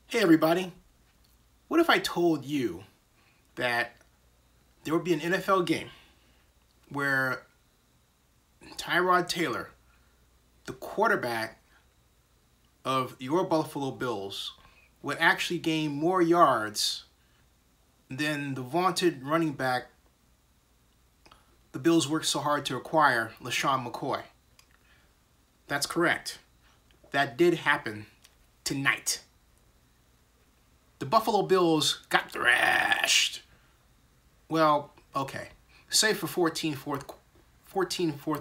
Hey everybody, what if I told you that there would be an NFL game where Tyrod Taylor, the quarterback of your Buffalo Bills, would actually gain more yards than the vaunted running back the Bills worked so hard to acquire, LeSean McCoy? That's correct. That did happen tonight. The Buffalo Bills got thrashed. Well, okay. Save for 14 fourth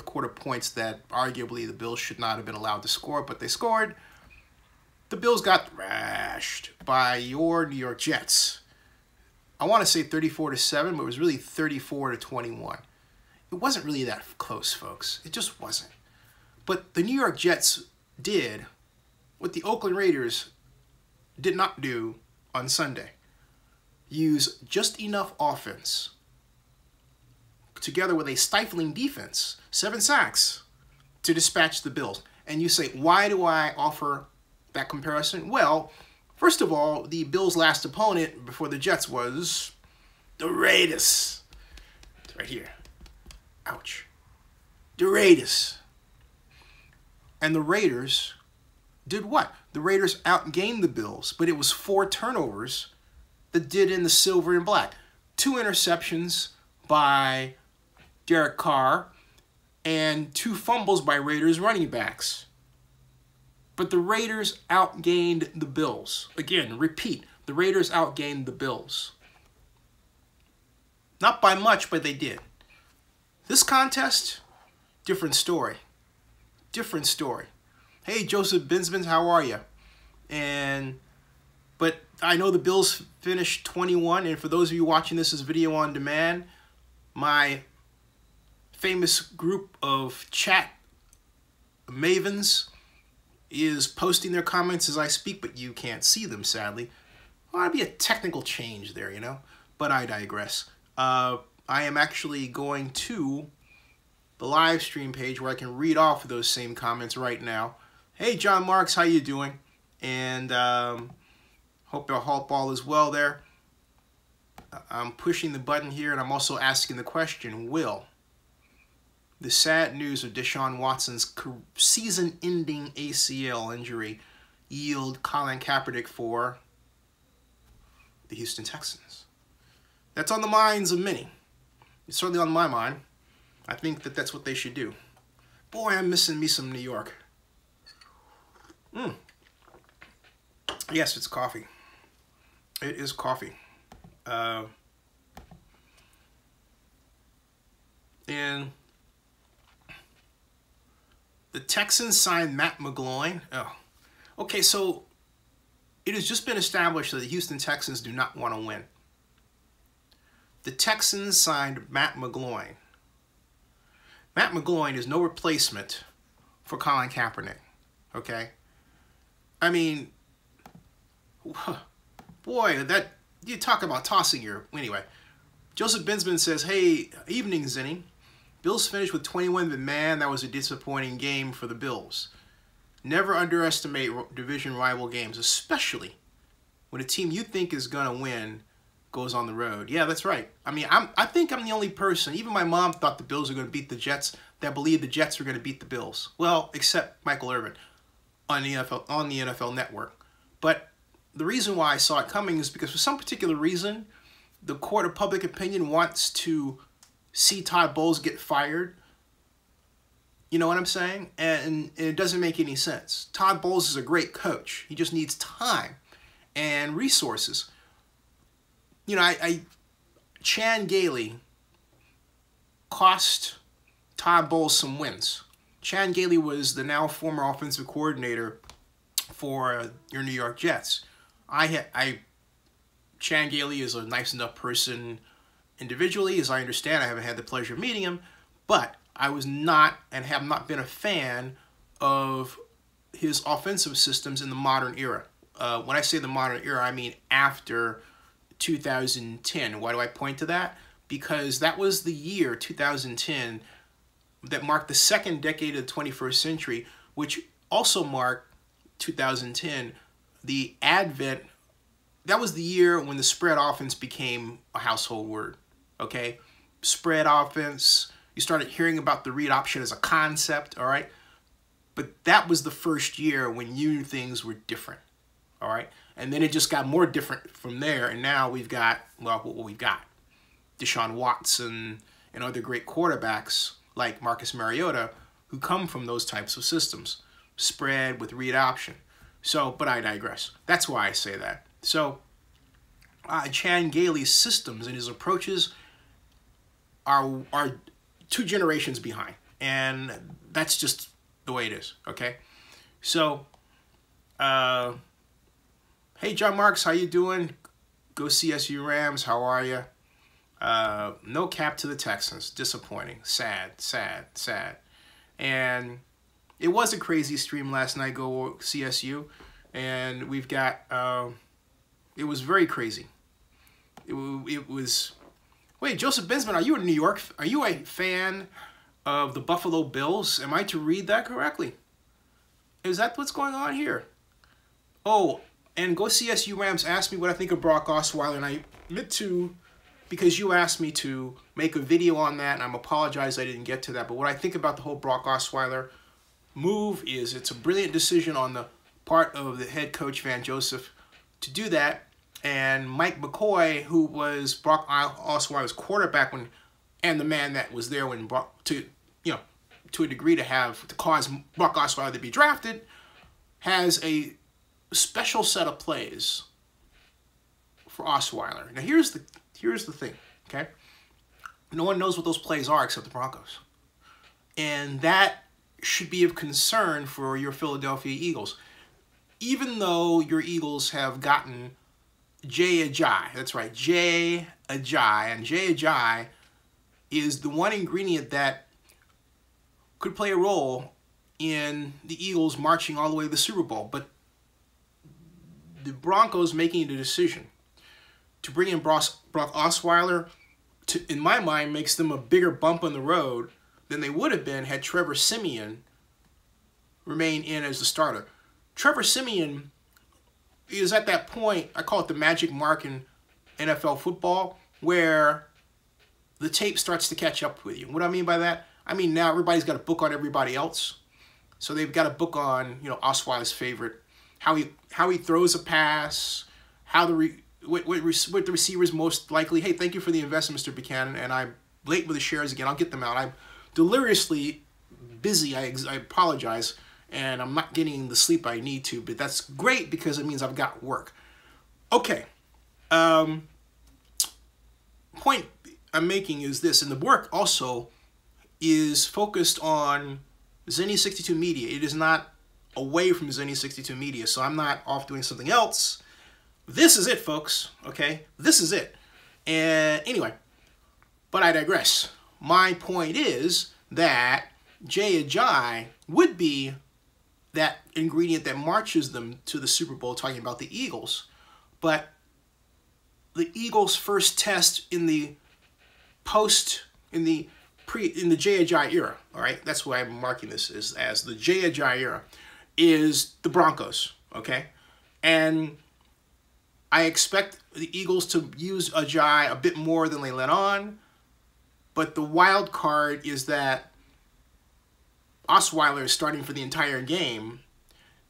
quarter points that arguably the Bills should not have been allowed to score, but they scored. The Bills got thrashed by your New York Jets. I want to say 34-7, but it was really 34-21. It wasn't really that close, folks. It just wasn't. But the New York Jets did what the Oakland Raiders did not do on Sunday. Use just enough offense together with a stifling defense, 7 sacks, to dispatch the Bills. And you say, why do I offer that comparison? Well, first of all, the Bills' last opponent before the Jets was the Raiders. It's right here. Ouch. The Raiders. And the Raiders did what? The Raiders outgained the Bills, but it was 4 turnovers that did in the silver and black. 2 interceptions by Derek Carr and 2 fumbles by Raiders running backs. But the Raiders outgained the Bills. Again, repeat, the Raiders outgained the Bills. Not by much, but they did. This contest, different story. Different story. Hey, Joseph Binsman, how are you? But I know the Bills finished 21, and for those of you watching this as video on demand, my famous group of chat mavens is posting their comments as I speak, but you can't see them, sadly. Well, that'd be a technical change there, you know? But I digress. I am actually going to the live stream page where I can read off those same comments right now. Hey, John Marks, how you doing? And hope all is well there. I'm pushing the button here, and I'm also asking the question, will the sad news of DeShawn Watson's season-ending ACL injury yield Colin Kaepernick for the Houston Texans? That's on the minds of many. It's certainly on my mind. I think that that's what they should do. Boy, I'm missing me some New York. Yes, it's coffee. It is coffee. And the Texans signed Matt McGloin. Oh, okay, so it has just been established that the Houston Texans do not want to win. The Texans signed Matt McGloin. Matt McGloin is no replacement for Colin Kaepernick, okay? I mean, boy, that you talk about tossing your... Anyway, Joseph Binsman says, hey, evening, Zinni. Bills finished with 21, but man, that was a disappointing game for the Bills. Never underestimate division rival games, especially when a team you think is going to win goes on the road. Yeah, that's right. I mean, I think I'm the only person, even my mom thought the Bills were going to beat the Jets, that believed the Jets were going to beat the Bills. Well, except Michael Irvin on the NFL Network. But the reason why I saw it coming is because for some particular reason, the court of public opinion wants to see Todd Bowles get fired. You know what I'm saying? And it doesn't make any sense. Todd Bowles is a great coach. He just needs time and resources. You know, Chan Gailey cost Todd Bowles some wins. Chan Gailey was the now former offensive coordinator for your New York Jets. Chan Gailey is a nice enough person individually, as I understand. I haven't had the pleasure of meeting him, but I was not and have not been a fan of his offensive systems in the modern era. When I say the modern era, I mean after 2010. Why do I point to that? Because that was the year, 2010, that marked the second decade of the 21st century, which also marked 2010, the advent that was the year when the spread offense became a household word, okay? Spread offense, you started hearing about the read option as a concept, all right? But that was the first year when you knew things were different, all right? And then it just got more different from there, and now we've got, well, what we've got. DeShawn Watson and other great quarterbacks like Marcus Mariota who come from those types of systems. Spread with read option. So, but I digress. That's why I say that. So, Chan Gailey's systems and his approaches are 2 generations behind. And that's just the way it is, okay? So, hey, John Marks, how you doing? Go CSU Rams, how are you? No cap to the Texans. Disappointing. Sad, sad, sad. And it was a crazy stream last night, go CSU. And we've got, it was very crazy. It was, wait, Joseph Bensman, are you in New York? Are you a fan of the Buffalo Bills? Am I to read that correctly? Is that what's going on here? Oh, and Go CSU Rams asked me what I think of Brock Osweiler, and I meant to, because you asked me to make a video on that, and I apologize I didn't get to that. But what I think about the whole Brock Osweiler move is it's a brilliant decision on the part of the head coach, Van Joseph, to do that. And Mike McCoy, who was Brock Osweiler's quarterback when, and the man that was there when Brock, to a degree to cause Brock Osweiler to be drafted, has a special set of plays for Osweiler. Now here's the thing, okay? No one knows what those plays are except the Broncos. And that should be of concern for your Philadelphia Eagles. Even though your Eagles have gotten Jay Ajayi, that's right, Jay Ajayi, and Jay Ajayi is the one ingredient that could play a role in the Eagles marching all the way to the Super Bowl. But the Broncos making the decision to bring in Brock Osweiler, in my mind, makes them a bigger bump on the road than they would have been had Trevor Siemian remained in as the starter. Trevor Siemian is at that point, I call it the magic mark in NFL football, where the tape starts to catch up with you. What do I mean by that? I mean now everybody's got a book on everybody else. So they've got a book on, Osweiler's favorite, how he throws a pass, how what the receiver's most likely. Hey, thank you for the investment, Mr. Buchanan, and I'm late with the shares again. I'll get them out. I'm deliriously busy. I apologize, and I'm not getting the sleep I need to, but that's great because it means I've got work. Okay. Point I'm making is this, and the work also is focused on Zenny 62 Media. It is not away from Zenny 62 Media, so I'm not off doing something else. This is it, folks, okay? This is it. And anyway, but I digress. My point is that Jay Ajayi would be that ingredient that marches them to the Super Bowl, talking about the Eagles. But the Eagles' first test in the Jay Ajayi era, all right? That's why I'm marking this as the Jay Ajayi era, is the Broncos, okay? And I expect the Eagles to use Ajayi a bit more than they let on, but the wild card is that Osweiler is starting for the entire game,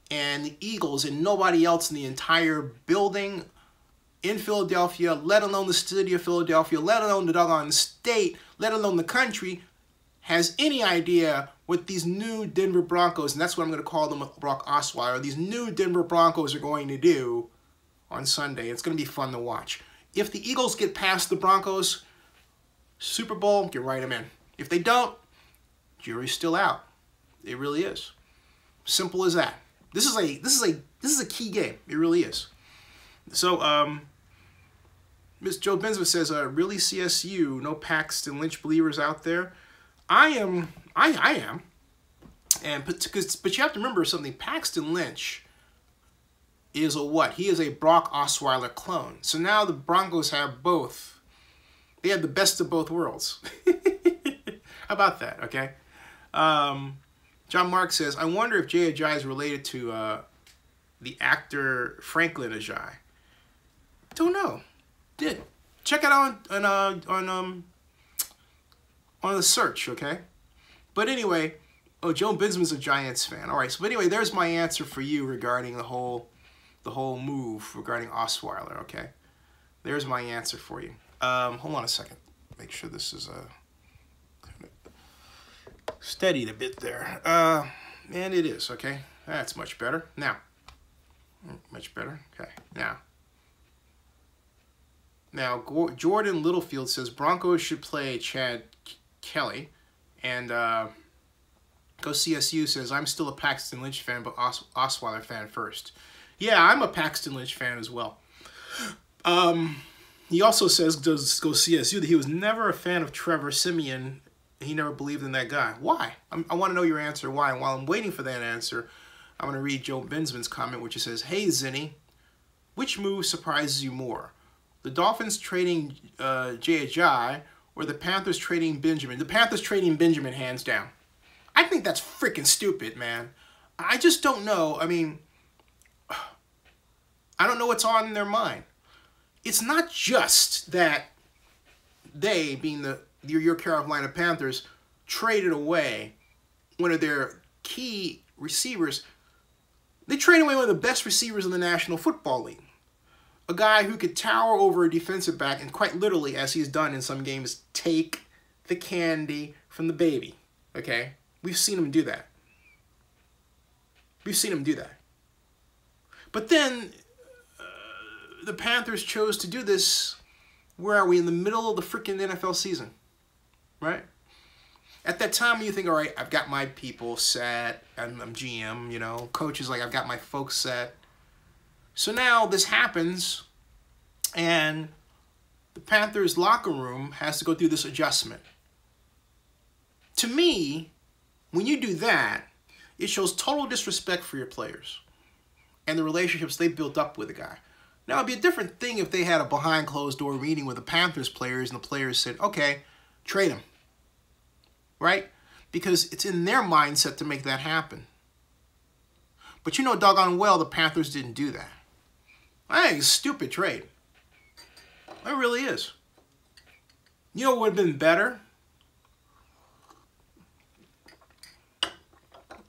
and the Eagles and nobody else in the entire building in Philadelphia, let alone the city of Philadelphia, let alone the doggone state, let alone the country, has any idea what these new Denver Broncos, and that's what I'm going to call them, Brock Osweiler, these new Denver Broncos are going to do on Sunday. It's going to be fun to watch. If the Eagles get past the Broncos, Super Bowl, you write them in. If they don't, jury's still out. It really is. Simple as that. This is a key game. It really is. So, Miss Joe Bensman says, really CSU, no Paxton Lynch believers out there? I am. And but you have to remember something. Paxton Lynch is a what? He is a Brock Osweiler clone. So now the Broncos have both. They have the best of both worlds. How about that, okay? John Mark says, I wonder if Jay Ajayi is related to the actor Franklin Ajayi. Don't know. Did. Check it out on the search, okay? But anyway, oh, Joe Binsman's a Giants fan. All right, so but anyway, there's my answer for you regarding the whole move regarding Osweiler, okay? There's my answer for you. Hold on a second. Make sure this is steadied a bit there. And it is, okay? That's much better. Now, much better. Okay, now Jordan Littlefield says Broncos should play Chad Kelly, and Go CSU says I'm still a Paxton Lynch fan, but Osweiler fan first. Yeah, I'm a Paxton Lynch fan as well. He also says, does Go CSU, that he was never a fan of Trevor Siemian. He never believed in that guy. Why? I want to know your answer. Why? And while I'm waiting for that answer, I'm going to read Joe Binsman's comment, which says, "Hey Zinni, which move surprises you more? The Dolphins trading Jay Ajayi or the Panthers trading Benjamin?" The Panthers trading Benjamin, hands down. I think that's freaking stupid, man. I just don't know. I mean, I don't know what's on their mind. It's not just that they, being your Carolina Panthers, traded away one of their key receivers. They traded away one of the best receivers in the National Football League. A guy who could tower over a defensive back and quite literally, as he's done in some games, take the candy from the baby. Okay? We've seen him do that. We've seen him do that. But then the Panthers chose to do this. Where are we? In the middle of the freaking NFL season. Right? At that time, you think, all right, I've got my people set. I'm GM, you know. Coach is like, I've got my folks set. So now this happens, and the Panthers locker room has to go through this adjustment. To me, when you do that, it shows total disrespect for your players and the relationships they built up with the guy. Now, it'd be a different thing if they had a behind closed door meeting with the Panthers players and the players said, okay, trade him. Right? Because it's in their mindset to make that happen. But you know doggone well the Panthers didn't do that. I think it's a stupid trade. It really is. You know what would have been better?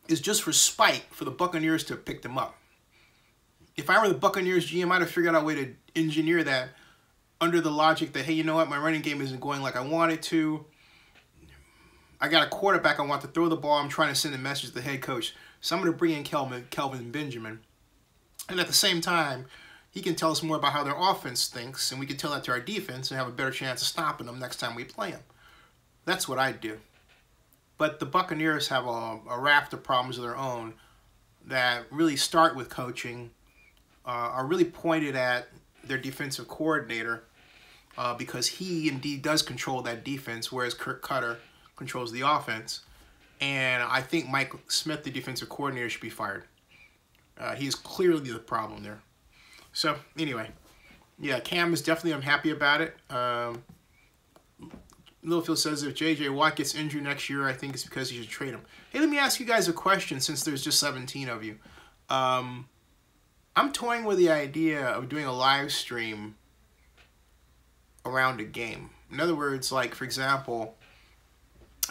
Is just for spite for the Buccaneers to have picked him up. If I were the Buccaneers GM, I'd have figured out a way to engineer that under the logic that, hey, you know what? My running game isn't going like I want it to. I got a quarterback I want to throw the ball. I'm trying to send a message to the head coach. So I'm going to bring in Kelvin Benjamin. And at the same time, he can tell us more about how their offense thinks, and we can tell that to our defense and have a better chance of stopping them next time we play them. That's what I'd do. But the Buccaneers have a raft of problems of their own that really start with coaching, are really pointed at their defensive coordinator because he indeed does control that defense, whereas Kirk Cutter controls the offense. And I think Mike Smith, the defensive coordinator, should be fired. He's clearly the problem there. So, anyway, yeah, Cam is definitely unhappy about it. Littlefield says if J.J. Watt gets injured next year, I think it's because he should trade him. Hey, let me ask you guys a question since there's just 17 of you. I'm toying with the idea of doing a live stream around a game. In other words, like, for example,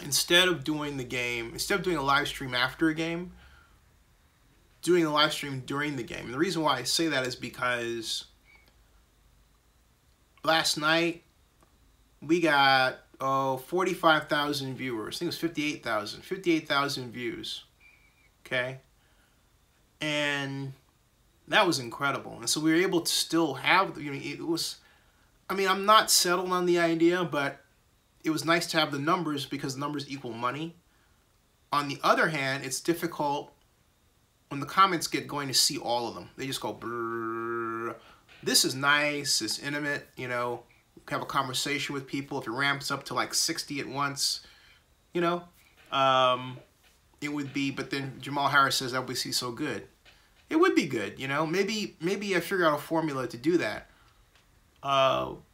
instead of doing a live stream after a game, doing a live stream during the game. And the reason why I say that is because last night we got 45,000 viewers. I think it was 58,000. 58,000 views. Okay? And that was incredible. And so we were able to still have, it was, I mean, I'm not settled on the idea, but it was nice to have the numbers because the numbers equal money. On the other hand, it's difficult when the comments get going to see all of them. They just go, brrr. This is nice, it's intimate, you know, have a conversation with people. If it ramps up to like 60 at once, you know, it would be, but then Jamal Harris says that would be so good. It would be good, you know, maybe I figure out a formula to do that. Obviously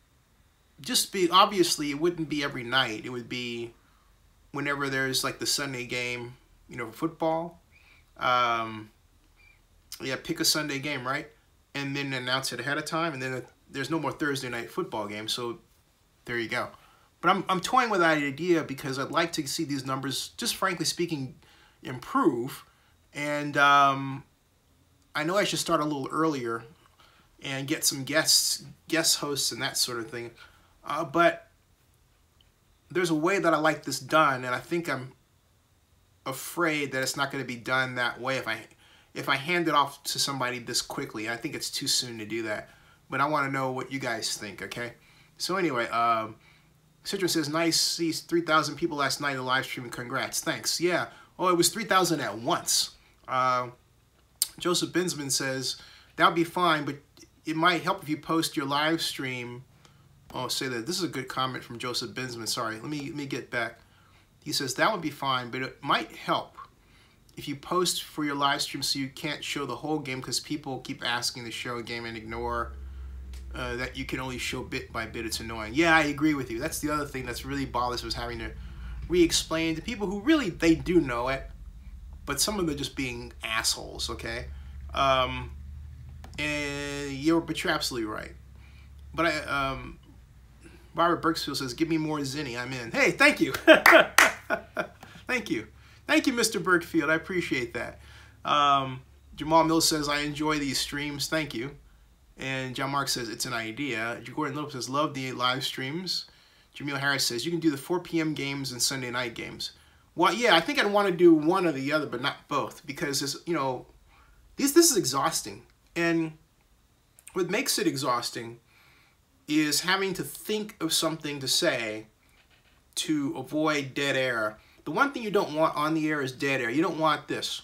it wouldn't be every night. It would be whenever there's like the Sunday game, you know, football. Yeah, pick a Sunday game, right? And then announce it ahead of time, and then there's no more Thursday night football games, so there you go. But I'm toying with that idea because I'd like to see these numbers, just frankly speaking, improve. And I know I should start a little earlier and get some guest hosts and that sort of thing. But there's a way that I like this done, and I think I'm afraid that it's not going to be done that way if I hand it off to somebody this quickly. I think it's too soon to do that. But I want to know what you guys think, okay? So anyway, Citron says, nice, sees 3,000 people last night in the live stream. Congrats. Thanks. Yeah. Oh, it was 3,000 at once. Joseph Binsman says, that would be fine, but it might help if you post your live stream. Oh, say that. This is a good comment from Joseph Binsman. Sorry, let me get back. He says, that would be fine, but it might help if you post for your live stream so you can't show the whole game because people keep asking to show a game and ignore that you can only show bit by bit. It's annoying. Yeah, I agree with you. That's the other thing that's really bothersome, is having to re-explain to people who really, they do know it, but some of them are just being assholes, okay? And you're absolutely right. But Robert Burksfield says, give me more Zinni, I'm in. Hey, thank you. Thank you. Thank you, Mr. Burkfield. I appreciate that. Jamal Mills says, I enjoy these streams. Thank you. And John Mark says, it's an idea. Gordon Lopez says, love the live streams. Jamil Harris says, you can do the 4 p.m. games and Sunday night games. Well, yeah, I think I'd want to do one or the other, but not both, because it's, you know, this is exhausting. And what makes it exhausting is having to think of something to say to avoid dead air. The one thing you don't want on the air is dead air. You don't want this.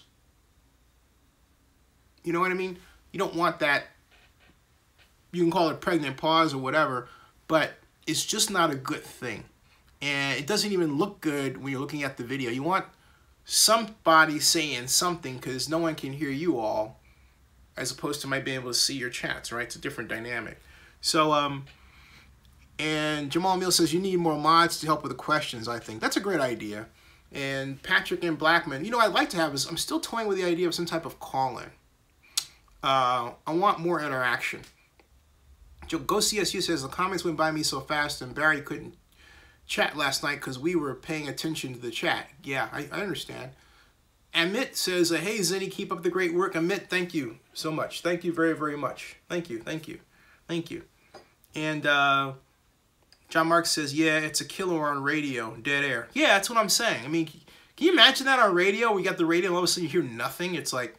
You know what I mean? You don't want that. You can call it pregnant pause or whatever, but it's just not a good thing. And it doesn't even look good when you're looking at the video. You want somebody saying something because no one can hear you all, as opposed to might being able to see your chats, right? It's a different dynamic. So, and Jamal Mills says, you need more mods to help with the questions, I think. That's a great idea. And Patrick and Blackman, you know, I'd like to have is, I'm still toying with the idea of some type of call-in. I want more interaction. Go CSU says, the comments went by me so fast and Barry couldn't chat last night because we were paying attention to the chat. Yeah, I understand. Amit says, hey, Zinni, keep up the great work. Amit, thank you so much. Thank you very, very much. Thank you, thank you, thank you. And John Mark says, yeah, it's a killer on radio, dead air. Yeah, that's what I'm saying. I mean, can you imagine that on radio? We got the radio and all of a sudden you hear nothing. It's like,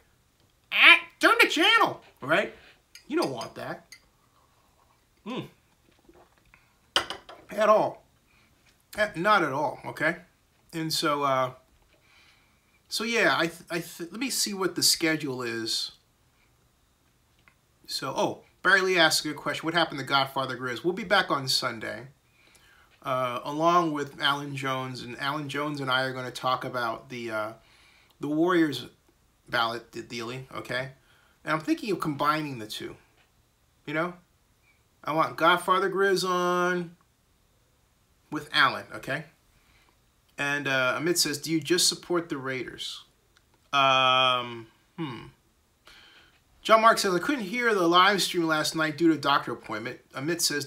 turn the channel, right? You don't want that. At all. Not at all, okay? And so, yeah, let me see what the schedule is. So, oh, Barry Lee asked a good question. What happened to Godfather Grizz? We'll be back on Sunday, along with Alan Jones. And Alan Jones and I are going to talk about the Warriors ballot dealing, okay? And I'm thinking of combining the two, you know? I want Godfather Grizz on with Alan, okay? And Amit says, do you just support the Raiders? John Mark says, I couldn't hear the live stream last night due to a doctor appointment. Amit says,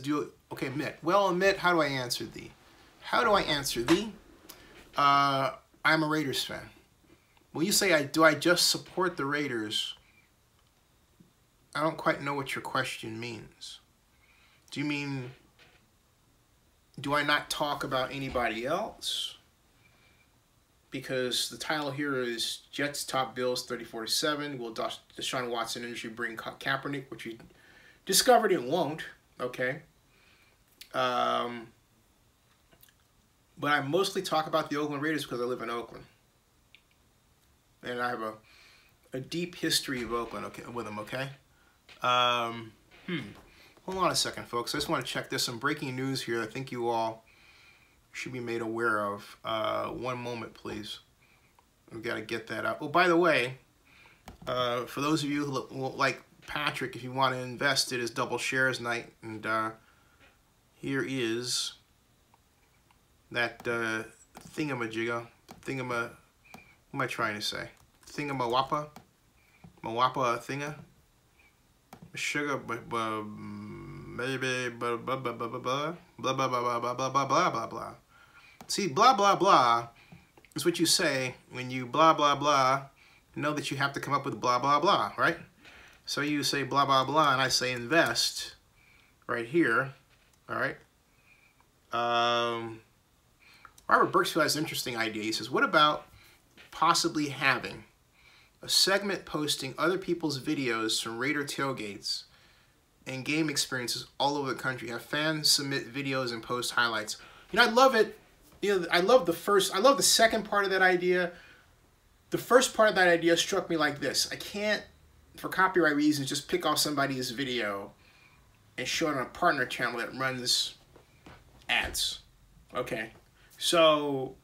okay, Amit. Well, Amit, how do I answer thee? How do I answer thee? I'm a Raiders fan. When you say, do I just support the Raiders, I don't quite know what your question means. Do you mean, do I not talk about anybody else? Because the title here is Jets top Bills 30-47. Will DeShawn Watson industry bring Kaepernick, which we discovered it won't, okay? But I mostly talk about the Oakland Raiders because I live in Oakland. And I have a deep history of Oakland, okay, with them, okay? Hold on a second, folks. I just want to check. There's some breaking news here I think you all should be made aware of. One moment, please. We've got to get that up. Oh, by the way, for those of you who like Patrick, if you want to invest, it is double shares night. And here is that thingamajigga. What am I trying to say? Thingamawappa? Mawappa thinga? Sugar, maybe blah blah blah blah blah blah blah blah blah blah blah blah blah blah blah. See, blah blah blah is what you say when you blah blah blah. Know that you have to come up with blah blah blah, right? So you say blah blah blah, and I say invest right here. All right. Robert Birksfield has an interesting idea. He says, what about possibly having a segment posting other people's videos from Raider tailgates and game experiences all over the country? Have fans submit videos and post highlights. You know, I love it. You know, I love the second part of that idea. The first part of that idea struck me like this. I can't, for copyright reasons, just pick off somebody's video and show it on a partner channel that runs ads. Okay. So,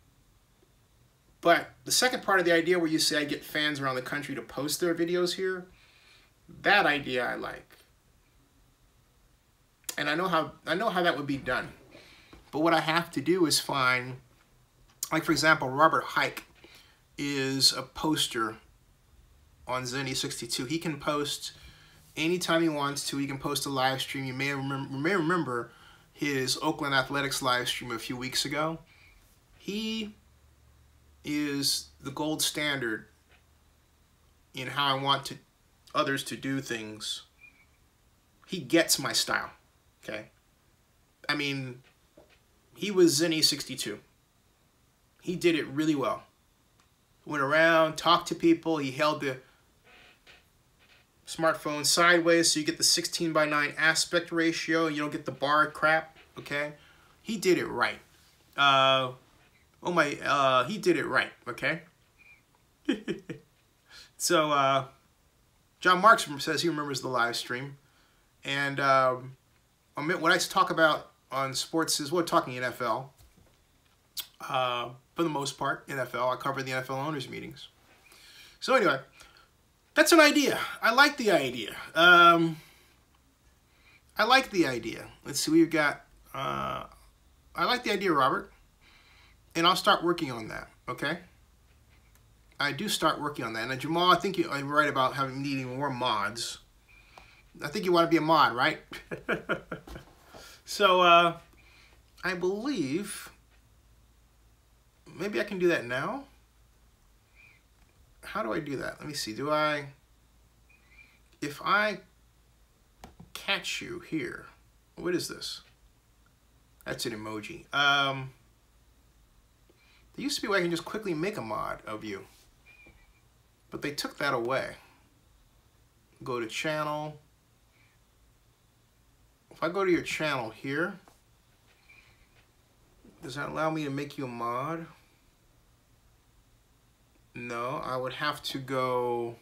but the second part of the idea where you say I get fans around the country to post their videos here, that idea I like. And I know how that would be done. But what I have to do is find, like for example, Robert Hike is a poster on Zenny62. He can post anytime he wants to. He can post a live stream. You may remember his Oakland Athletics live stream a few weeks ago. He is the gold standard in how I want others to do things. He gets my style, okay? I mean, he was Zenny62. He did it really well. Went around, talked to people. He held the smartphone sideways so you get the 16:9 aspect ratio. You don't get the bar crap, okay? He did it right. He did it right, okay? So, John Marks says he remembers the live stream. And what I talk about on sports is, we're talking NFL. For the most part, NFL. I cover the NFL owners' meetings. So anyway, that's an idea. I like the idea. I like the idea. Let's see what you've got. I like the idea, Robert. And I'll start working on that, okay? I do start working on that. And Jamal, I think you're right about needing more mods. I think you want to be a mod, right? So, I believe maybe I can do that now. How do I do that? Let me see. If I catch you here, what is this? That's an emoji. There used to be a way I can just quickly make a mod of you, but they took that away. Go to channel. If I go to your channel here, does that allow me to make you a mod? No, I would have to go.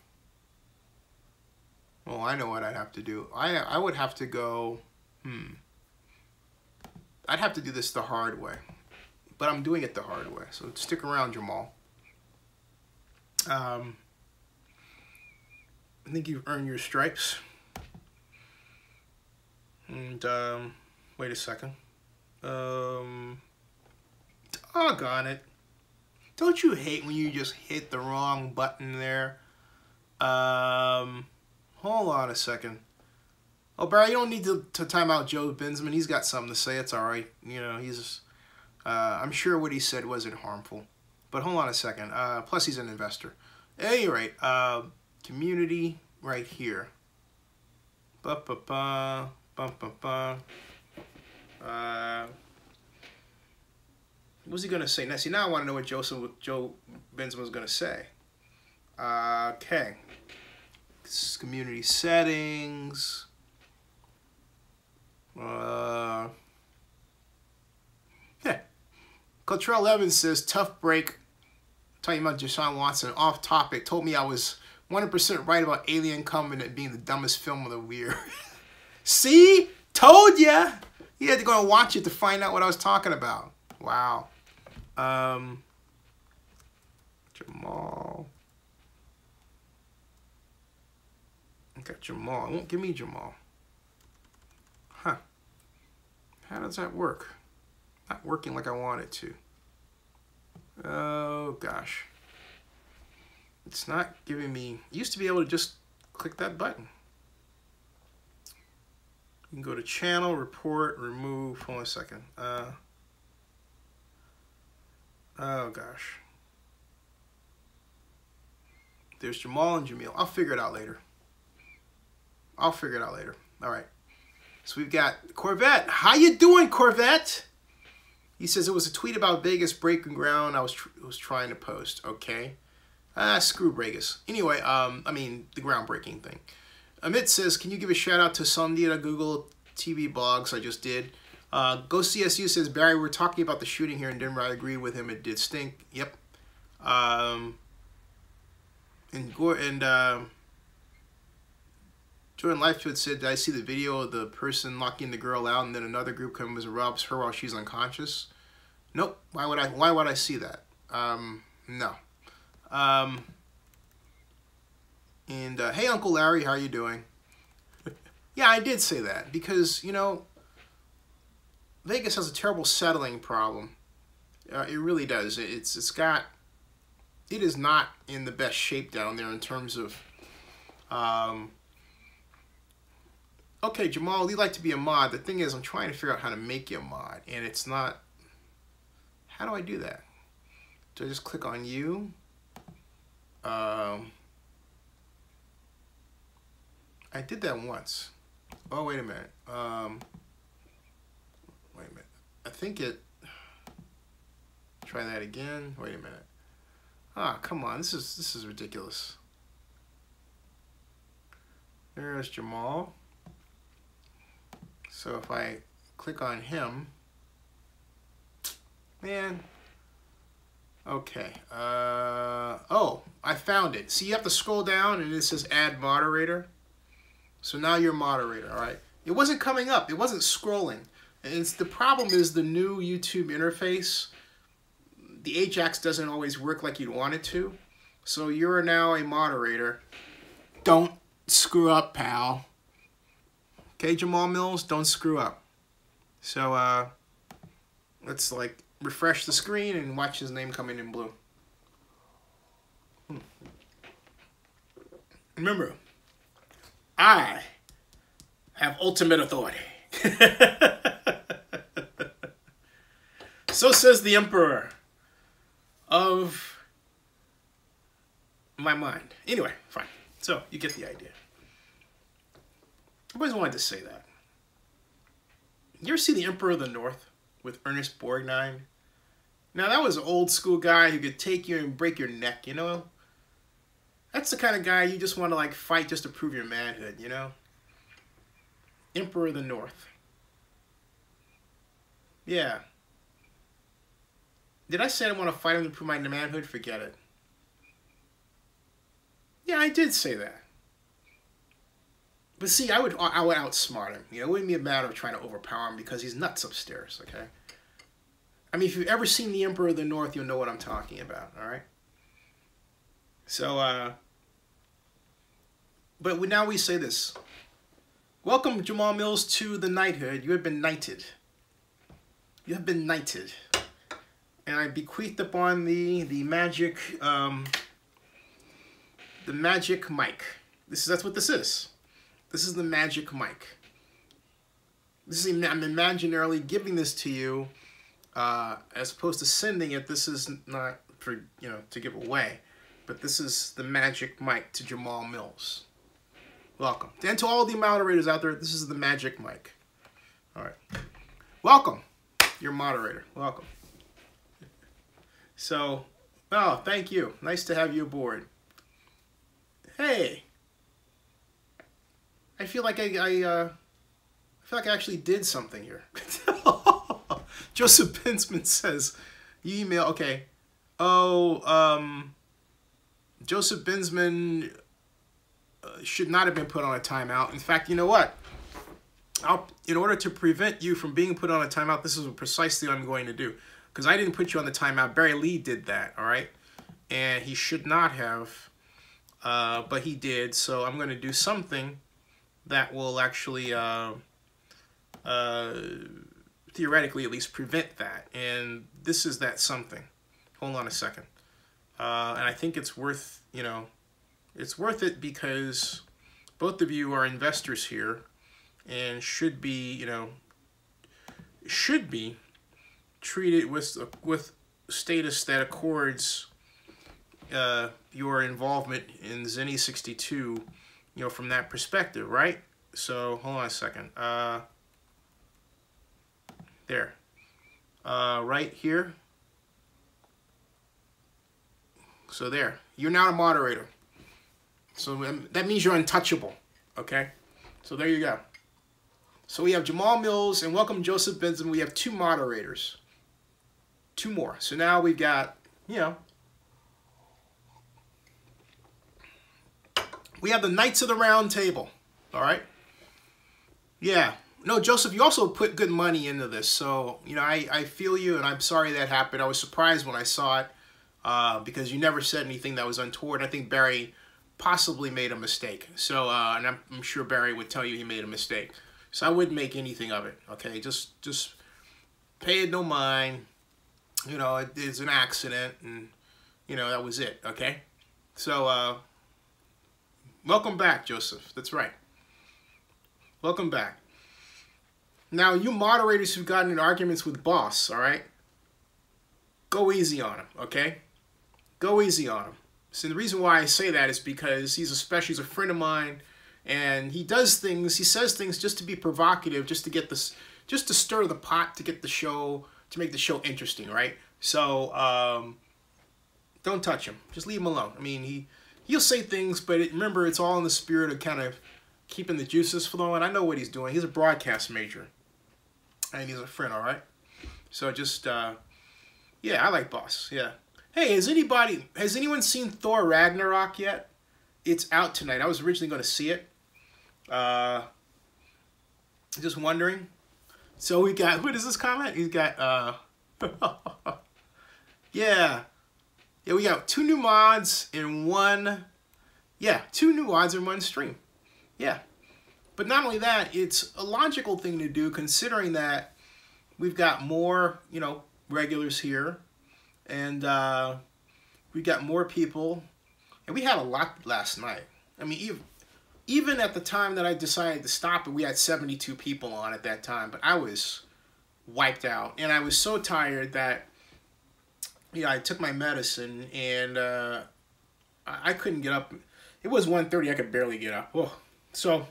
Oh, I know what I'd have to do. I would have to go. I'd have to do this the hard way, but I'm doing it the hard way. So stick around, Jamal. I think you've earned your stripes. And wait a second. Doggone it. Don't you hate when you just hit the wrong button there? Hold on a second. Oh, Barry, you don't need to time out Joe Binsman. He's got something to say. It's all right. You know, I'm sure what he said wasn't harmful. But hold on a second. Plus, he's an investor. At any rate, community right here. Ba-ba-ba, ba-ba-ba. What was he going to say? Now, see, now I want to know what Joe Binsman was going to say. Okay. Community settings. Yeah. Cottrell Evans says, tough break. Talking about DeShawn Watson, off topic. Told me I was 100% right about Alien Covenant being the dumbest film of the year. See? Told ya! You had to go and watch it to find out what I was talking about. Wow. Jamal. Okay, Jamal. It won't give me Jamal. Huh. How does that work? Not working like I want it to. Oh, gosh. It's not giving me... Used to be able to just click that button. You can go to channel, report, remove. Hold on a second. Oh gosh. There's Jamal and Jamil. I'll figure it out later. All right. So we've got Corvette. How you doing, Corvette? He says it was a tweet about Vegas breaking ground. I was trying to post. Okay. Screw Vegas. Anyway, I mean the groundbreaking thing. Amit says, can you give a shout out to Sandira Google TV blogs? I just did. Go CSU says, Barry, we're talking about the shooting here in Denver. I agreed with him. It did stink. Yep. Jordan Lifefield said, did I see the video of the person locking the girl out and then another group comes and robs her while she's unconscious? Nope. Why would I see that? No. Hey, Uncle Larry, how you doing? Yeah, I did say that because, you know, Vegas has a terrible settling problem. It really does. It is not in the best shape down there in terms of, okay, Jamal, you'd like to be a mod. The thing is, I'm trying to figure out how to make you a mod, and it's not, how do I do that? Do I just click on you? I did that once. Oh, wait a minute. Wait a minute. I think it, try that again. Wait a minute. Ah, come on. This is ridiculous. There's Jamal. So if I click on him, man. Okay. Oh, I found it. See, you have to scroll down and it says add moderator. So now you're moderator, all right? It wasn't coming up. It wasn't scrolling. And the problem is the new YouTube interface. The Ajax doesn't always work like you'd want it to. So you're now a moderator. Don't screw up, pal. Okay, Jamal Mills, don't screw up. So let's like refresh the screen and watch his name come in blue. Remember, I have ultimate authority. So says the Emperor of my mind. Anyway, fine. So you get the idea. I've always wanted to say that. You ever see the Emperor of the North with Ernest Borgnine? Now that was an old school guy who could take you and break your neck, you know? That's the kind of guy you just want to like fight just to prove your manhood, you know? Emperor of the North. Yeah. Did I say I want to fight him to prove my manhood? Forget it. Yeah, I did say that. But see, I would outsmart him. You know, it wouldn't be a matter of trying to overpower him because he's nuts upstairs, okay? I mean, if you've ever seen the Emperor of the North, you'll know what I'm talking about, all right? So, but now we say this. Welcome, Jamal Mills, to the knighthood. You have been knighted. You have been knighted. And I bequeathed upon thee the magic mic. That's what this is. This is the magic mic. This is, I'm imaginarily giving this to you, as opposed to sending it. This is not for, you know, to give away, but this is the magic mic to Jamal Mills. Welcome. And to all the moderators out there, this is the magic mic. All right. Welcome. Your moderator. Welcome. So, oh, thank you. Nice to have you aboard. Hey. I feel like I actually did something here. Joseph Pinsman says, you email, okay. Oh, Joseph Binsman should not have been put on a timeout. In fact, you know what? In order to prevent you from being put on a timeout, this is precisely what I'm going to do. Because I didn't put you on the timeout. Barry Lee did that, all right? And he should not have, but he did. So I'm going to do something that will actually, theoretically at least, prevent that. And this is that something. Hold on a second. And I think it's worth, you know, it's worth it because both of you are investors here. and should be, you know, should be treated with status that accords your involvement in Zenny 62, you know, from that perspective, right? So hold on a second. There. Right here. So there. You're now a moderator. So that means you're untouchable. Okay? So there you go. So we have Jamal Mills and welcome Joseph Benson. We have 2 moderators. 2 more. So now we've got, you know, we have the Knights of the Round Table. All right? Yeah. No, Joseph, you also put good money into this. So, you know, I feel you, and I'm sorry that happened. I was surprised when I saw it because you never said anything that was untoward. I think Barry possibly made a mistake. So, and I'm sure Barry would tell you he made a mistake. So I wouldn't make anything of it, okay? Just pay it no mind. You know, it's an accident, and, you know, that was it, okay? So, welcome back, Joseph. That's right. Welcome back. Now, you moderators who've gotten in arguments with Boss, all right? Go easy on him, okay? Go easy on him. So the reason why I say that is because he's a friend of mine, and he does things, he says things just to be provocative, just to get this, just to stir the pot, to get the show, to make the show interesting, right? So, don't touch him. Just leave him alone. I mean, he'll say things, but remember, it's all in the spirit of kind of keeping the juices flowing. I know what he's doing. He's a broadcast major. And he's a friend, all right? So just, yeah, I like Boss, yeah. Hey, has anyone seen Thor Ragnarok yet? It's out tonight. I was originally going to see it. Just wondering. So we got, what is this comment? He's got, yeah. Yeah, we got 2 new mods in 1, yeah, 2 new mods in 1 stream. Yeah. But not only that, it's a logical thing to do considering that we've got more, you know, regulars here. And we got more people. And we had a lot last night. I mean, even at the time that I decided to stop it, we had 72 people on at that time. But I was wiped out. And I was so tired that, yeah, I took my medicine and I couldn't get up. It was 1:30. I could barely get up. Oh. So,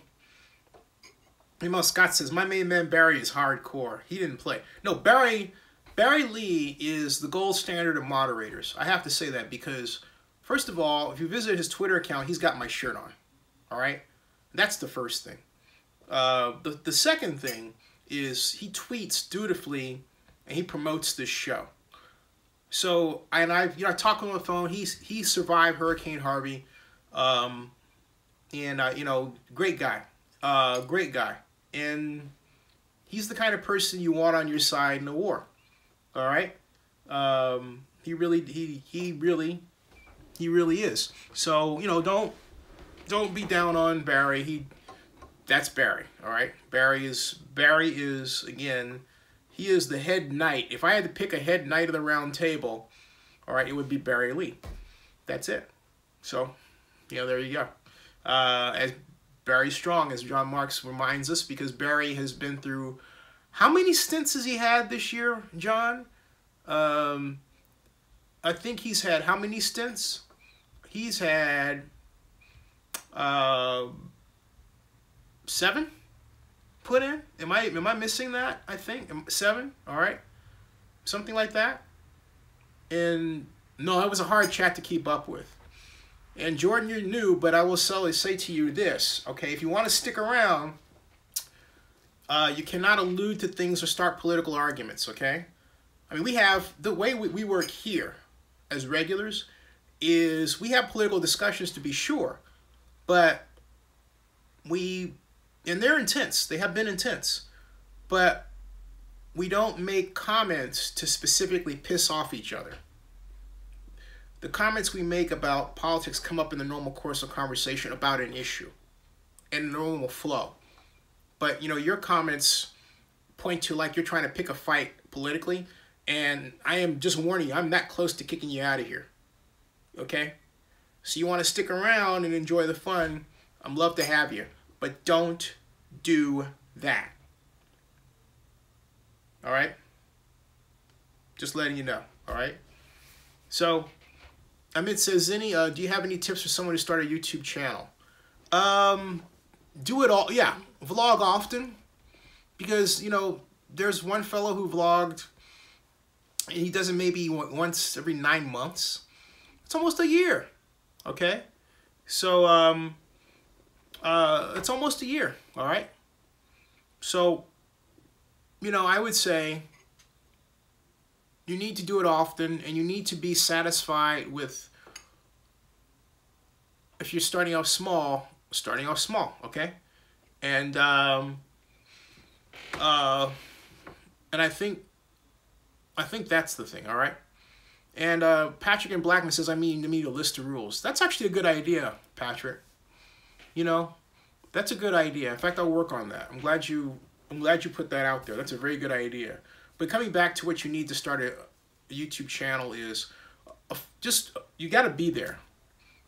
Scott says, my main man Barry is hardcore. He didn't play. No, Barry Lee is the gold standard of moderators. I have to say that because, first of all, if you visit his Twitter account, he's got my shirt on. All right? That's the first thing. The second thing is he tweets dutifully and he promotes this show. So, I talk to him on the phone. He survived Hurricane Harvey. You know, great guy. Great guy. And he's the kind of person you want on your side in a war. All right? He really is. So, you know, don't be down on Barry. That's Barry, all right? Barry is again, he is the head knight. If I had to pick a head knight of the round table, all right, it would be Barry Lee. That's it. So, you know, there you go. As Barry Strong, as John Marks reminds us, because Barry has been through, how many stints has he had this year, John? I think he's had, how many stints? He's had 7 put in. Am I missing that? I think 7. All right, something like that. And no, that was a hard chat to keep up with. And Jordan, you're new, but I will say to you this, okay? If you want to stick around, you cannot allude to things or start political arguments, okay? I mean, we have, the way we work here as regulars is we have political discussions to be sure, but and they're intense. They have been intense, but we don't make comments to specifically piss off each other. The comments we make about politics come up in the normal course of conversation about an issue and normal flow. But, you know, your comments point to like you're trying to pick a fight politically, and I am just warning you, I'm that close to kicking you out of here. Okay? So you want to stick around and enjoy the fun, I'd love to have you. But don't do that. All right? Just letting you know. All right? So, Amit says, do you have any tips for someone to start a YouTube channel? Do it all. Yeah, vlog often. Because, you know, there's one fellow who vlogged, and he does it maybe once every 9 months. It's almost a year. Okay? So, it's almost a year. All right? So, you know, I would say you need to do it often, and you need to be satisfied with, if you're starting off small, okay? And I think that's the thing, all right? And Patrick in Blackman says, I mean to me a list of rules. That's actually a good idea, Patrick. You know, that's a good idea. In fact, I'll work on that. I'm glad you put that out there. That's a very good idea. But coming back to what you need to start a YouTube channel is just, you got to be there.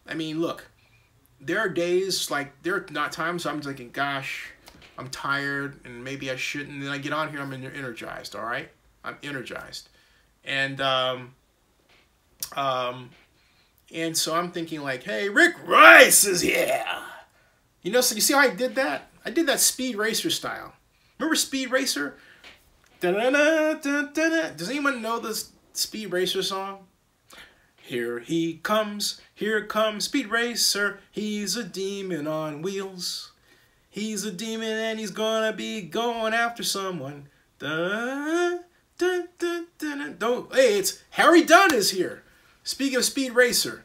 I mean, look, there are days, like, there are not times I'm thinking, gosh, I'm tired and maybe I shouldn't. And then I get on here, I'm energized, all right? I'm energized. And so I'm thinking like, hey, Rick Rice is here. You know, so you see how I did that? I did that Speed Racer style. Remember Speed Racer? Da-da-da-da-da-da. Does anyone know this Speed Racer song? Here comes Speed Racer. He's a demon on wheels. He's a demon and he's gonna be going after someone. Da, da, da, da, da. Don't, hey, it's Harry Dunn is here. Speaking of Speed Racer.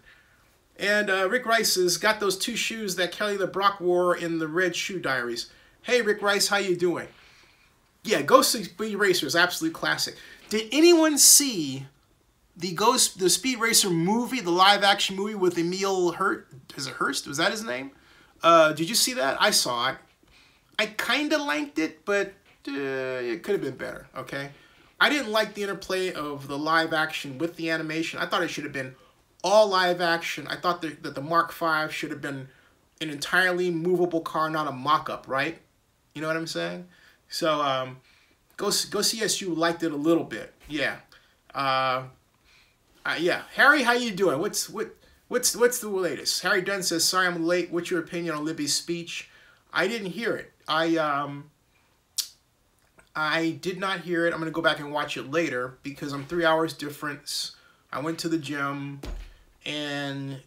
And Rick Rice has got those 2 shoes that Kelly LeBrock wore in the Red Shoe Diaries. Hey, Rick Rice, how you doing? Yeah, Ghost of Speed Racer is absolute classic. Did anyone see the Speed Racer movie, the live-action movie with Emil Hurst? Was that his name? Did you see that? I saw it. I kind of liked it, but it could have been better, okay? I didn't like the interplay of the live-action with the animation. I thought it should have been all live-action. I thought that the Mark V should have been an entirely movable car, not a mock-up, right? You know what I'm saying? So, go CSU liked it a little bit. Yeah. Yeah. Harry, how you doing? What's the latest? Harry Dunn says, sorry I'm late. What's your opinion on Libby's speech? I didn't hear it. I did not hear it. I'm going to go back and watch it later because I'm 3 hours difference. I went to the gym and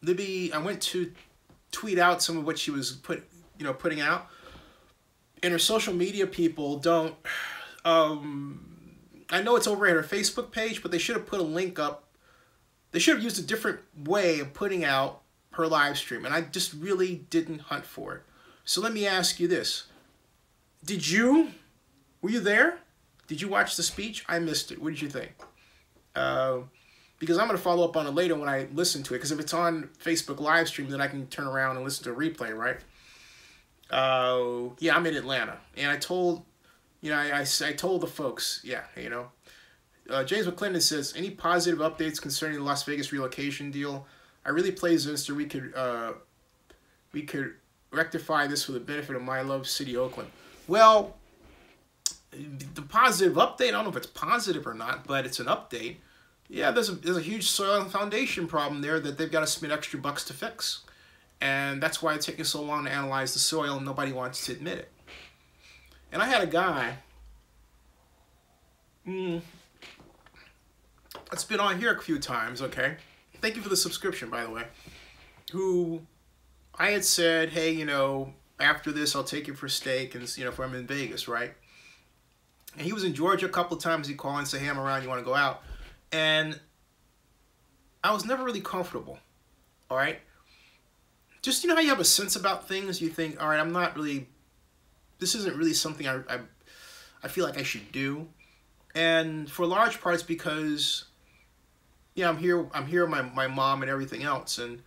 Libby, I went to tweet out some of what she was putting out. And her social media people don't, I know it's over at her Facebook page, but they should have put a link up. They should have used a different way of putting out her live stream. And I just really didn't hunt for it. So let me ask you this. Were you there? Did you watch the speech? I missed it. What did you think? Because I'm going to follow up on it later when I listen to it. Because if it's on Facebook live stream, then I can turn around and listen to a replay, right? Yeah, I'm in Atlanta. And I told, I told the folks, yeah, James McClendon says, any positive updates concerning the Las Vegas relocation deal? I really play Zinster. We could rectify this for the benefit of my love city, Oakland. Well, the positive update, I don't know if it's positive or not, but it's an update. Yeah, there's a huge soil and foundation problem there that they've got to spend extra bucks to fix. And that's why it's taking so long to analyze the soil and nobody wants to admit it. And I had a guy that's been on here a few times, okay? Thank you for the subscription, by the way. Who I had said, hey, after this I'll take you for steak and, if I'm in Vegas, right? And he was in Georgia a couple of times. He'd call and say, hey, I'm around, you want to go out? And I was never really comfortable, all right? Just, how you have a sense about things, you think, all right, this isn't really something I feel like I should do. And for large parts because, I'm here with my mom and everything else. And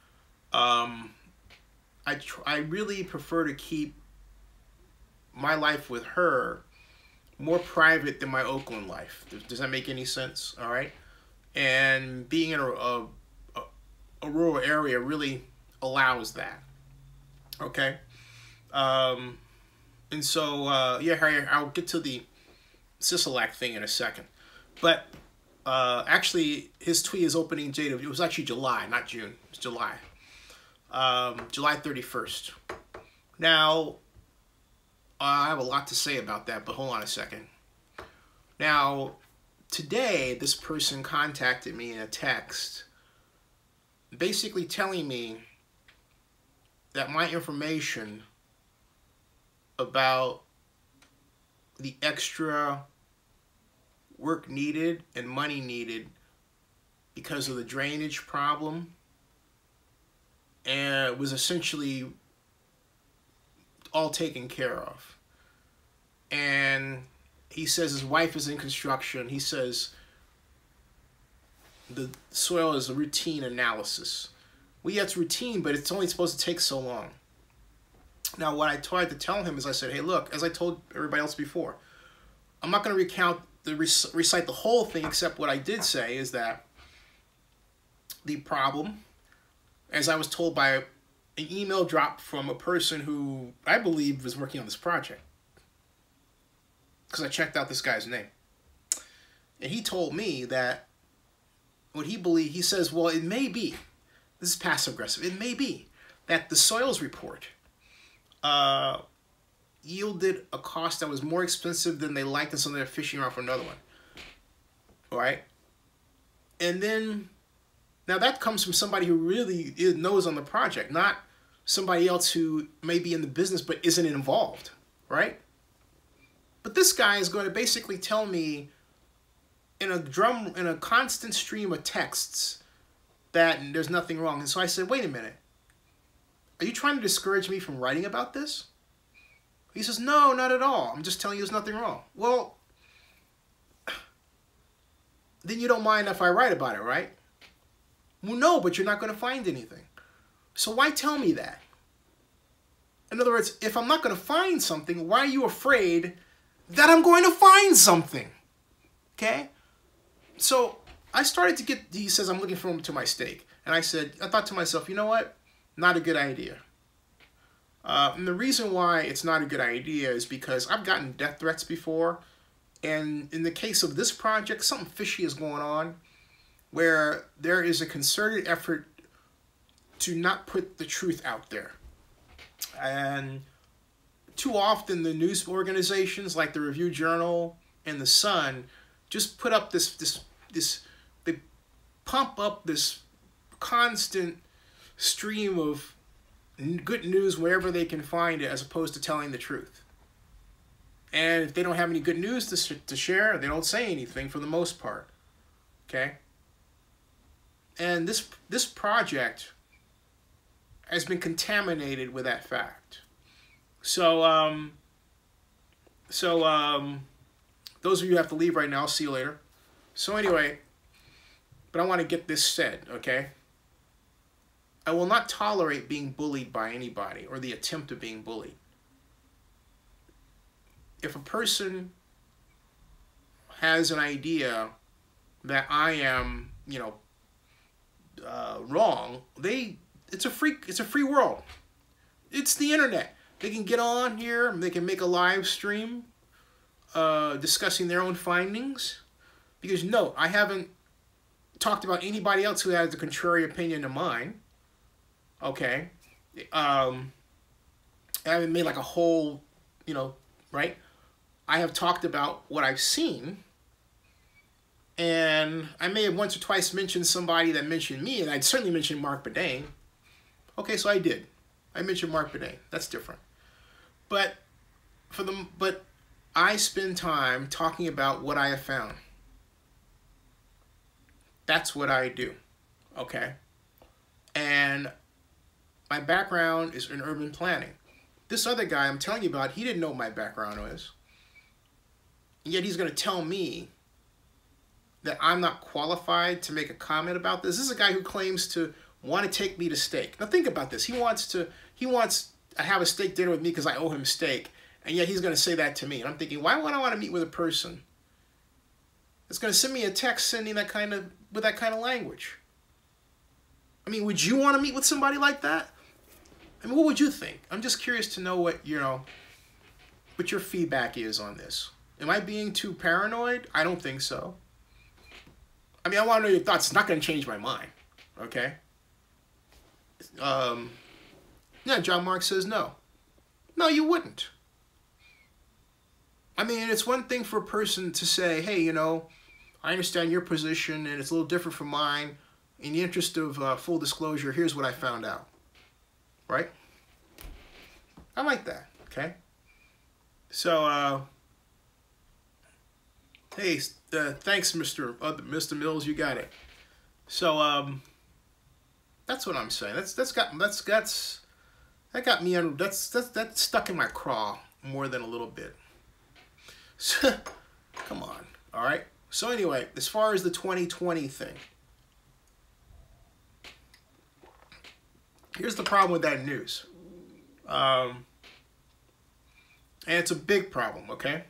I really prefer to keep my life with her more private than my Oakland life. Does that make any sense? All right. And being in a rural area really allows that. Okay. And so, yeah, Harry, I'll get to the Sisolak thing in a second. But actually, his tweet is opening date. It was actually July, not June. It was July. July 31st. Now, I have a lot to say about that, but hold on a second. Now, today, this person contacted me in a text, basically telling me that my information about the extra work needed and money needed because of the drainage problem and was essentially all taken care of. And he says his wife is in construction. He says the soil is a routine analysis. Well, yeah, it's routine, but it's only supposed to take so long. Now, what I tried to tell him is I said, hey, look, as I told everybody else before, I'm not going to recite the whole thing, except what I did say is that the problem, as I was told by an email drop from a person who I believe was working on this project, because I checked out this guy's name, and he told me that what he believed, he says, well, it may be, this is passive-aggressive, it may be that the soils report yielded a cost that was more expensive than they liked, and so they're fishing around for another one. All right? And then, now that comes from somebody who really knows on the project, not somebody else who may be in the business but isn't involved, right? But this guy is going to basically tell me in a constant stream of texts that there's nothing wrong. And so I said, wait a minute. Are you trying to discourage me from writing about this? He says, no, not at all. I'm just telling you there's nothing wrong. Well, then you don't mind if I write about it, right? Well, no, but you're not going to find anything. So why tell me that? In other words, if I'm not going to find something, why are you afraid that I'm going to find something? Okay? So I started to get, he says, I'm looking for him to my stake. And I thought to myself, you know what? Not a good idea. And the reason why it's not a good idea is because I've gotten death threats before. And in the case of this project, something fishy is going on where there is a concerted effort to not put the truth out there. And too often the news organizations like the Review Journal and the Sun just put up they pump up this constant stream of good news wherever they can find it, as opposed to telling the truth. And if they don't have any good news to share, they don't say anything for the most part. Okay? And this project has been contaminated with that fact. So those of you who have to leave right now, I'll see you later. So anyway, but I want to get this said, okay? I will not tolerate being bullied by anybody or the attempt of being bullied. If a person has an idea that I am, wrong, it's a free world. It's the internet. They can get on here, they can make a live stream discussing their own findings. Because no, I haven't talked about anybody else who has a contrary opinion to mine. Okay. I haven't made like a whole, right? I have talked about what I've seen. And I may have once or twice mentioned somebody that mentioned me, and I'd certainly mentioned Mark Bourdain. Okay, so I did. I mentioned Mark Bourdain. That's different. But I spend time talking about what I have found. That's what I do. Okay? And my background is in urban planning. This other guy I'm telling you about, he didn't know what my background was. And yet he's going to tell me that I'm not qualified to make a comment about this. This is a guy who claims to want to take me to steak. Now think about this. He wants to have a steak dinner with me because I owe him steak. And yet he's going to say that to me. And I'm thinking, why would I want to meet with a person that's going to send me a text with that kind of language? I mean, would you want to meet with somebody like that? I mean, what would you think? I'm just curious to know what, you know, what your feedback is on this. Am I being too paranoid? I don't think so. I mean, I want to know your thoughts. It's not going to change my mind, okay? Yeah, John Marks says no. No, you wouldn't. I mean, it's one thing for a person to say, hey, you know, I understand your position and it's a little different from mine. In the interest of full disclosure, here's what I found out. Right? I like that, okay? So, hey, thanks, Mr. Mills, you got it. So, that's what I'm saying. That got me under, that's stuck in my craw more than a little bit. So, come on, all right? So anyway, as far as the 2020 thing, here's the problem with that news. And it's a big problem, okay?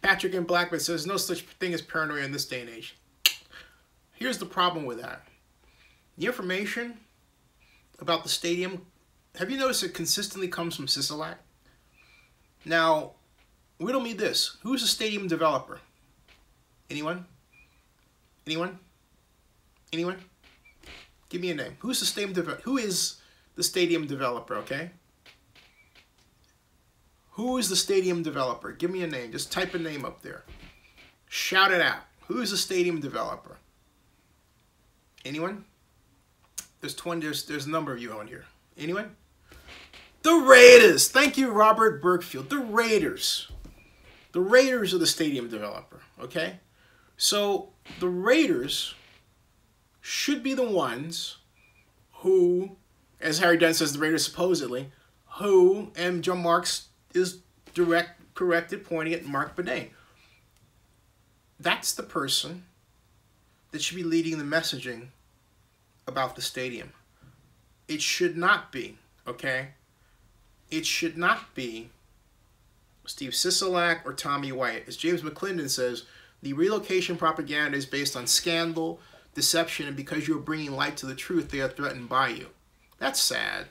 Patrick in Blackman says, no such thing as paranoia in this day and age. Here's the problem with that. The information about the stadium, have you noticed it consistently comes from Sisolak? Now, riddle me this. Who's the stadium developer? Anyone? Anyone? Anyone? Give me a name. Who is the stadium developer, okay? Who is the stadium developer? Give me a name. Just type a name up there. Shout it out. Who is the stadium developer? Anyone? There's a number of you on here. Anyone? The Raiders. Thank you, Robert Burkfield. The Raiders. The Raiders are the stadium developer, okay? So the Raiders should be the ones who, as Harry Dunn says, the Raiders supposedly, who, and John Marks is corrected, pointing at Mark Benet. That's the person that should be leading the messaging about the stadium. It should not be, okay? It should not be Steve Sisolak or Tommy White. As James McClendon says, the relocation propaganda is based on scandal, deception, and because you're bringing light to the truth, they are threatened by you. That's sad.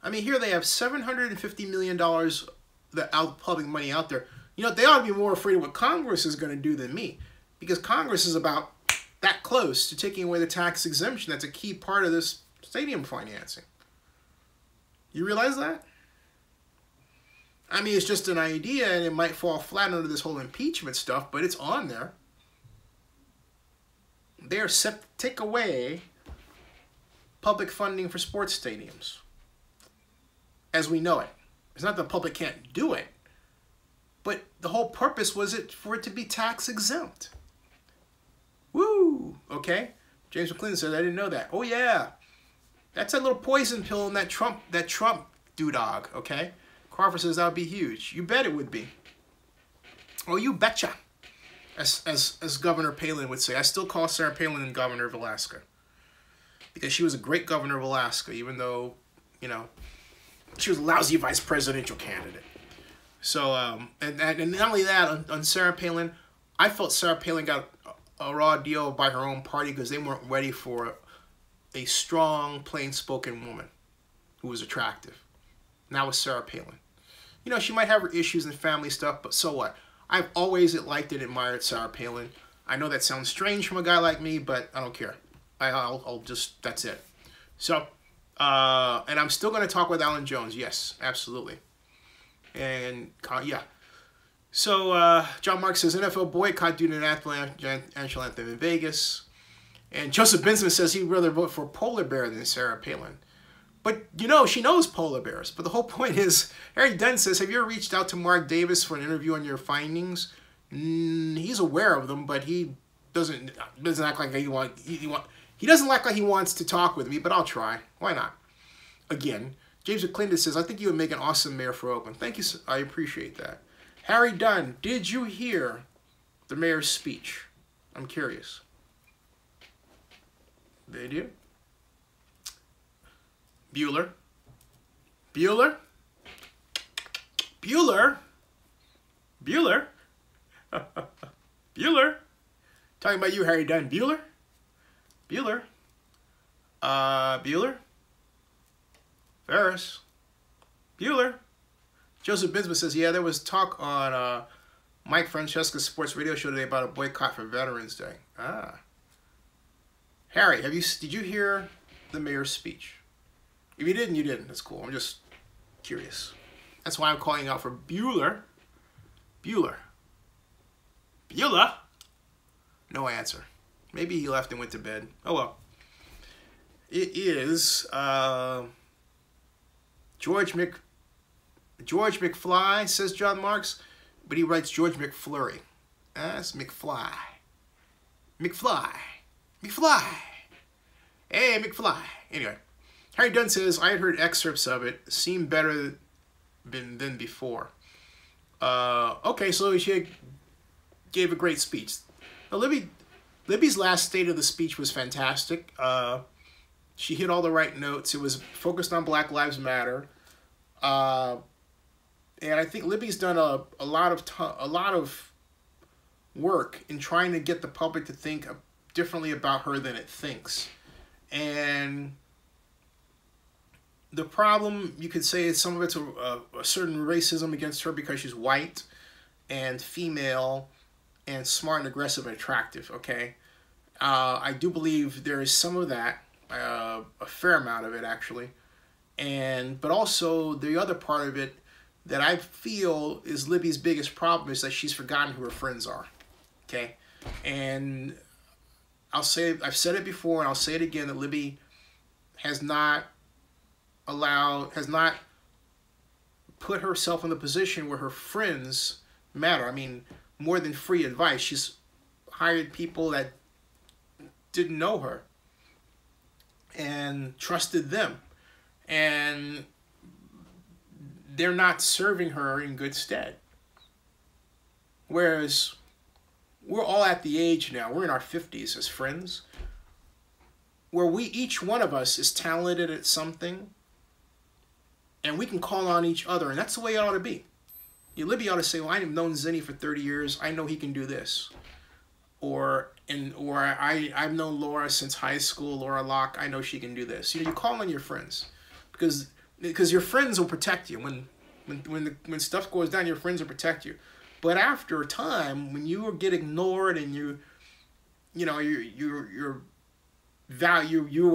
I mean, here they have $750 million public money out there. You know, they ought to be more afraid of what Congress is going to do than me, because Congress is about that close to taking away the tax exemption. That's a key part of this stadium financing. You realize that? I mean, it's just an idea, and it might fall flat under this whole impeachment stuff, but it's on there. They are set to take away public funding for sports stadiums as we know it. It's not that the public can't do it, but the whole purpose was for it to be tax exempt. Woo! Okay? James McClendon said, I didn't know that. Oh, yeah. That's that little poison pill in that Trump doodog, okay? Crawford says that would be huge. You bet it would be. Oh, you betcha. As Governor Palin would say. I still call Sarah Palin governor of Alaska, because she was a great governor of Alaska, even though, you know, she was a lousy vice presidential candidate. So, and not only that, on Sarah Palin, I felt Sarah Palin got a raw deal by her own party because they weren't ready for a strong, plain-spoken woman who was attractive. And that was Sarah Palin. You know, she might have her issues and family stuff, but so what? I've always liked and admired Sarah Palin. I know that sounds strange from a guy like me, but I don't care. I'll just, that's it. So, and I'm still going to talk with Alan Jones. Yes, absolutely. And, yeah. So, John Marks says, NFL boycott due to an national anthem in Vegas. And Joseph Benson says he'd rather vote for Polar Bear than Sarah Palin. But, you know, she knows polar bears. But the whole point is, Harry Dunn says, have you ever reached out to Mark Davis for an interview on your findings? He's aware of them, but he doesn't act like he doesn't act like he wants to talk with me, but I'll try. Why not? Again, James McClendon says, I think you would make an awesome mayor for Oakland. Thank you. I appreciate that. Harry Dunn, did you hear the mayor's speech? I'm curious. Did you? Bueller. Bueller? Bueller? Bueller? Bueller? Talking about you, Harry Dunn. Bueller? Bueller? Bueller? Ferris? Bueller? Joseph Binsman says, yeah, there was talk on Mike Francesca's sports radio show today about a boycott for Veterans Day. Ah. Harry, did you hear the mayor's speech? If you didn't, you didn't. That's cool. I'm just curious. That's why I'm calling out for Bueller. Bueller. Bueller? No answer. Maybe he left and went to bed. Oh well. It is George McFly, says John Marks, but he writes George McFlurry. That's McFly. McFly. McFly. Hey, McFly. Anyway, Harry Dunn says, I had heard excerpts of it. Seemed better than before. Okay, so she gave a great speech. Now, Libby's last state of the speech was fantastic. She hit all the right notes. It was focused on Black Lives Matter. And I think Libby's done a lot of work in trying to get the public to think differently about her than it thinks. And the problem, you could say, is some of it's a certain racism against her because she's white and female and smart and aggressive and attractive, okay? I do believe there is some of that, a fair amount of it, actually. But also, the other part of it that I feel is Libby's biggest problem is that she's forgotten who her friends are, okay? And I've said it before and I'll say it again, that Libby has not put herself in the position where her friends matter. I mean, more than free advice, she's hired people that didn't know her and trusted them, and they're not serving her in good stead. Whereas we're all at the age now, we're in our 50s as friends, where each one of us is talented at something, and we can call on each other, and that's the way it ought to be. Libby ought to say, well, I've known Zinni for 30 years, I know he can do this. Or I've known Laura since high school, Laura Locke, I know she can do this. You call on your friends, because your friends will protect you. When stuff goes down, your friends will protect you. But after a time, when you get ignored and you were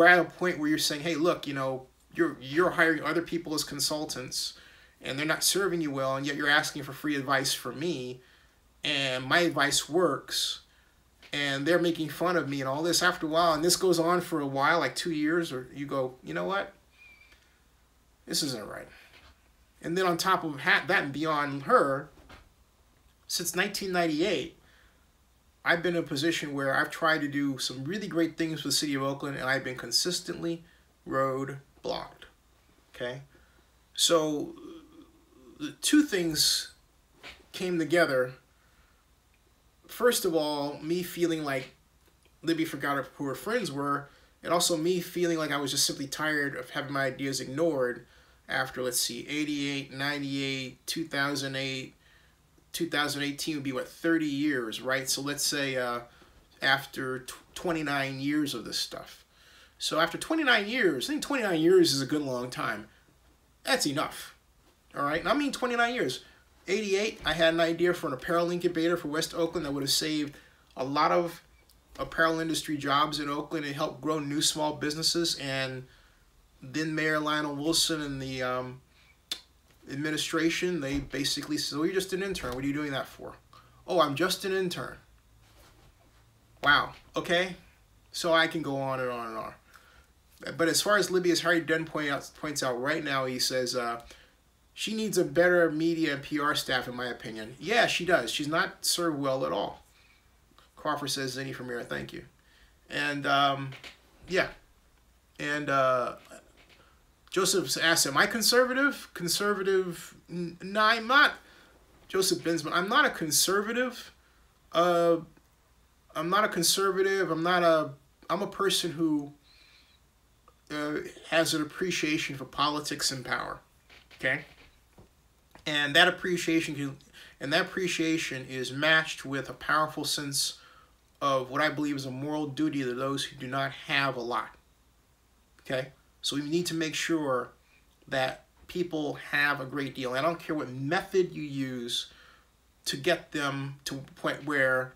at a point where you're saying, hey, look, you're hiring other people as consultants and they're not serving you well, and yet you're asking for free advice from me, and my advice works, and they're making fun of me and all this. After a while, and this goes on for a while, like 2 years, or you go, you know what? This isn't right. And then on top of that and beyond her, since 1998, I've been in a position where I've tried to do some really great things for the city of Oakland, and I've been consistently road blocked. Okay? So the two things came together. First of all, me feeling like Libby forgot who her friends were, and also me feeling like I was just simply tired of having my ideas ignored after, let's see, 88, 98, 2008, 2018 would be, what, 30 years, right? So let's say after 29 years of this stuff. So after 29 years, I think 29 years is a good long time. That's enough, all right? And I mean 29 years. 88, I had an idea for an apparel incubator for West Oakland that would have saved a lot of apparel industry jobs in Oakland and helped grow new small businesses. And then Mayor Lionel Wilson and the administration, they basically said, oh, you're just an intern. What are you doing that for? Oh, I'm just an intern. Wow. Okay. So I can go on and on and on. But as far as Libby, as Harry Dunn points out right now, he says she needs a better media and PR staff, in my opinion. Yeah, she does. She's not served well at all. Crawford says, Zinni from here, thank you. And, yeah. And Joseph asks, am I conservative? Conservative? No, I'm not. Joseph Binsman, I'm not a conservative. I'm not a conservative. I'm a person who has an appreciation for politics and power. Okay? And that appreciation is matched with a powerful sense of what I believe is a moral duty to those who do not have a lot. Okay? So we need to make sure that people have a great deal. I don't care what method you use to get them to a point where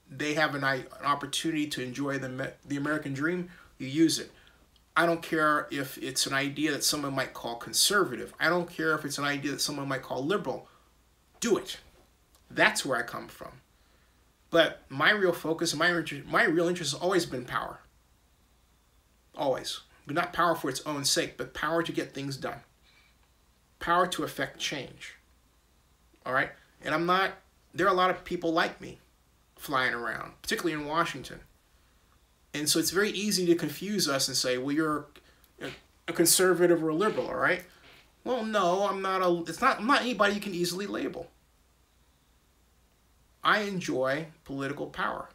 they have an opportunity to enjoy the American dream, you use it. I don't care if it's an idea that someone might call conservative. I don't care if it's an idea that someone might call liberal. Do it. That's where I come from. But my real focus, my real interest has always been power. Always. But not power for its own sake, but power to get things done. Power to affect change. All right? And there are a lot of people like me flying around, particularly in Washington. And so it's very easy to confuse us and say, well, you're a conservative or a liberal, all right? Well, no, I'm not anybody you can easily label. I enjoy political power.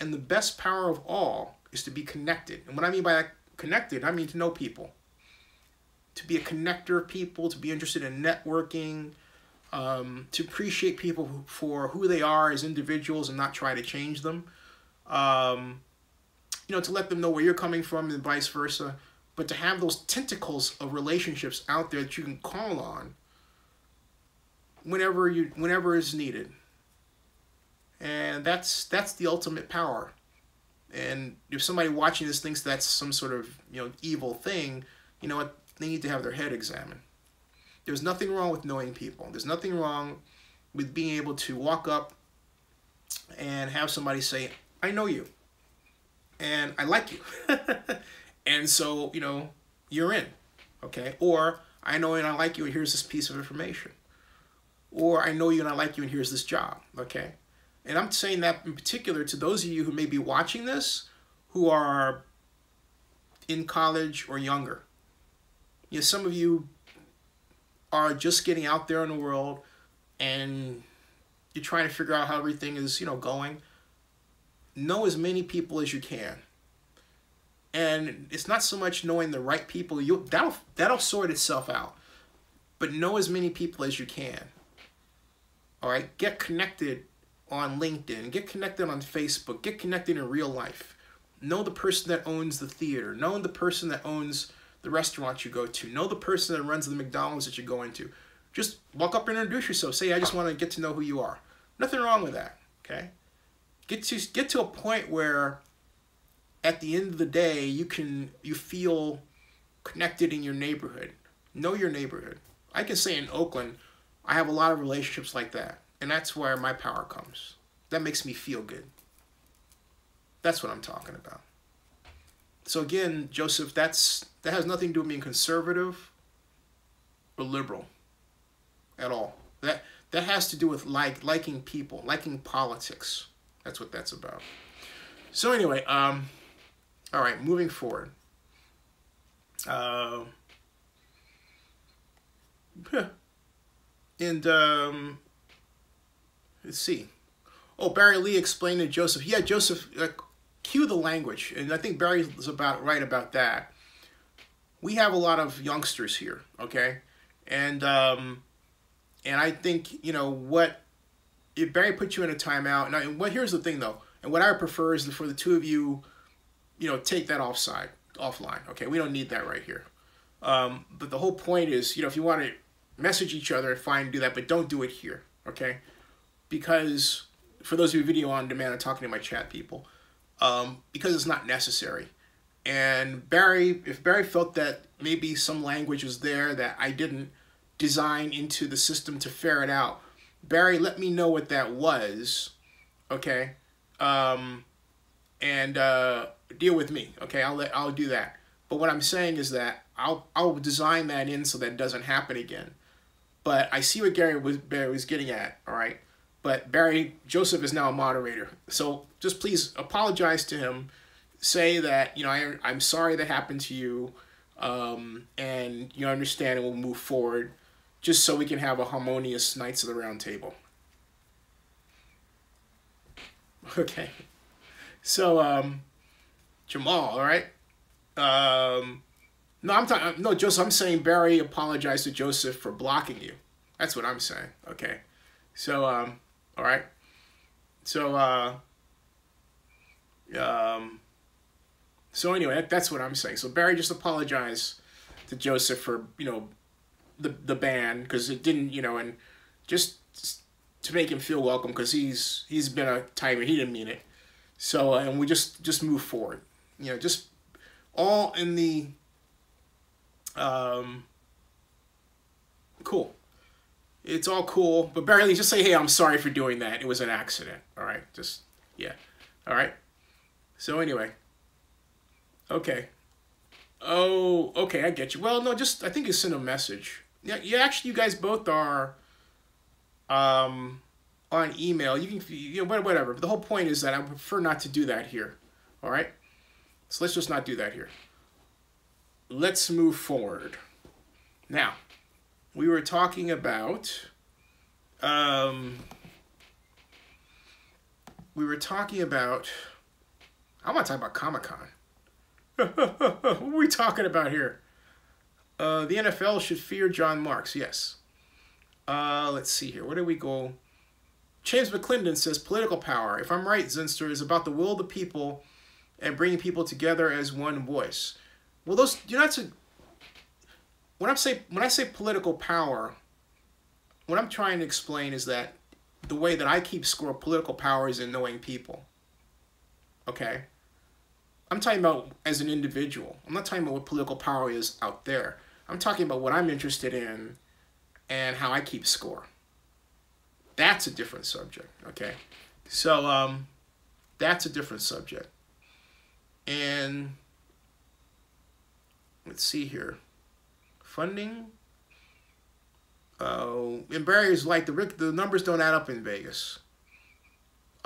And the best power of all is to be connected. And what I mean by that connected, I mean to know people. To be a connector of people, to be interested in networking, to appreciate people for who they are as individuals and not try to change them. To let them know where you're coming from and vice versa. But to have those tentacles of relationships out there that you can call on whenever is needed. And that's the ultimate power. And if somebody watching this thinks that's some sort of evil thing, you know what? They need to have their head examined. There's nothing wrong with knowing people. There's nothing wrong with being able to walk up and have somebody say, I know you. And I like you. And so, you're in. Okay? Or, I know you and I like you and here's this piece of information. Or, I know you and I like you and here's this job. Okay? And I'm saying that in particular to those of you who may be watching this who are in college or younger. Some of you are just getting out there in the world and you're trying to figure out how everything is, going. Know as many people as you can. And it's not so much knowing the right people. That'll sort itself out. But know as many people as you can. All right? Get connected on LinkedIn. Get connected on Facebook. Get connected in real life. Know the person that owns the theater. Know the person that owns the restaurant you go to. Know the person that runs the McDonald's that you go into. Just walk up and introduce yourself. Say, I just want to get to know who you are. Nothing wrong with that. Okay? Get to a point where at the end of the day you feel connected in your neighborhood. Know your neighborhood. I can say in Oakland, I have a lot of relationships like that. And that's where my power comes. That makes me feel good. That's what I'm talking about. So again, Joseph, that has nothing to do with being conservative or liberal at all. That has to do with liking people, liking politics. That's what that's about. So anyway, all right, moving forward. Let's see. Oh, Barry Lee explained to Joseph. Yeah, Joseph, cue the language. And I think Barry was right about that. We have a lot of youngsters here, okay? And I think, if Barry put you in a timeout, and here's the thing, though. And what I prefer is for the two of you, take that offline, okay? We don't need that right here. But the whole point is, if you want to message each other, fine, do that, but don't do it here, okay? Because for those of you video on demand, I'm talking to my chat people, because it's not necessary. And if Barry felt that maybe some language was there that I didn't design into the system to ferret out, Barry, let me know what that was, okay? And deal with me, okay? I'll do that. But what I'm saying is that I'll design that in so that it doesn't happen again. But I see what Barry was getting at, all right? But Joseph is now a moderator. So just please apologize to him. Say that, I'm sorry that happened to you. And you understand and we'll move forward. Just so we can have a harmonious Knights of the Round Table. Okay. So, Jamal, all right? No, Joseph, I'm saying Barry apologized to Joseph for blocking you. That's what I'm saying, okay? So, all right? So anyway, that's what I'm saying. So Barry, just apologize to Joseph for, the ban, because it didn't, and just to make him feel welcome, because he's been a timer. He didn't mean it. So and we just move forward. Just all in the cool. It's all cool, but Barry Lee, just say, hey, I'm sorry for doing that. It was an accident. All right, just yeah. All right. So anyway. Okay. Oh, okay, I get you. Well, no, just I think you sent a message. Yeah, actually, you guys both are on email. You can, whatever. But the whole point is that I prefer not to do that here. All right. So let's just not do that here. Let's move forward. Now, we were talking about. I want to talk about Comic-Con. What are we talking about here? The NFL should fear John Marks. Yes. Let's see here. Where do we go? James McClendon says political power, if I'm right, Zinster, is about the will of the people and bringing people together as one voice. Well, those you're not to. When I say political power, what I'm trying to explain is that the way that I keep score of political power is in knowing people. Okay? I'm talking about as an individual. I'm not talking about what political power is out there. I'm talking about what I'm interested in and how I keep score. That's a different subject, okay? So, that's a different subject. And let's see here. Funding. And Barry's like, the numbers don't add up in Vegas.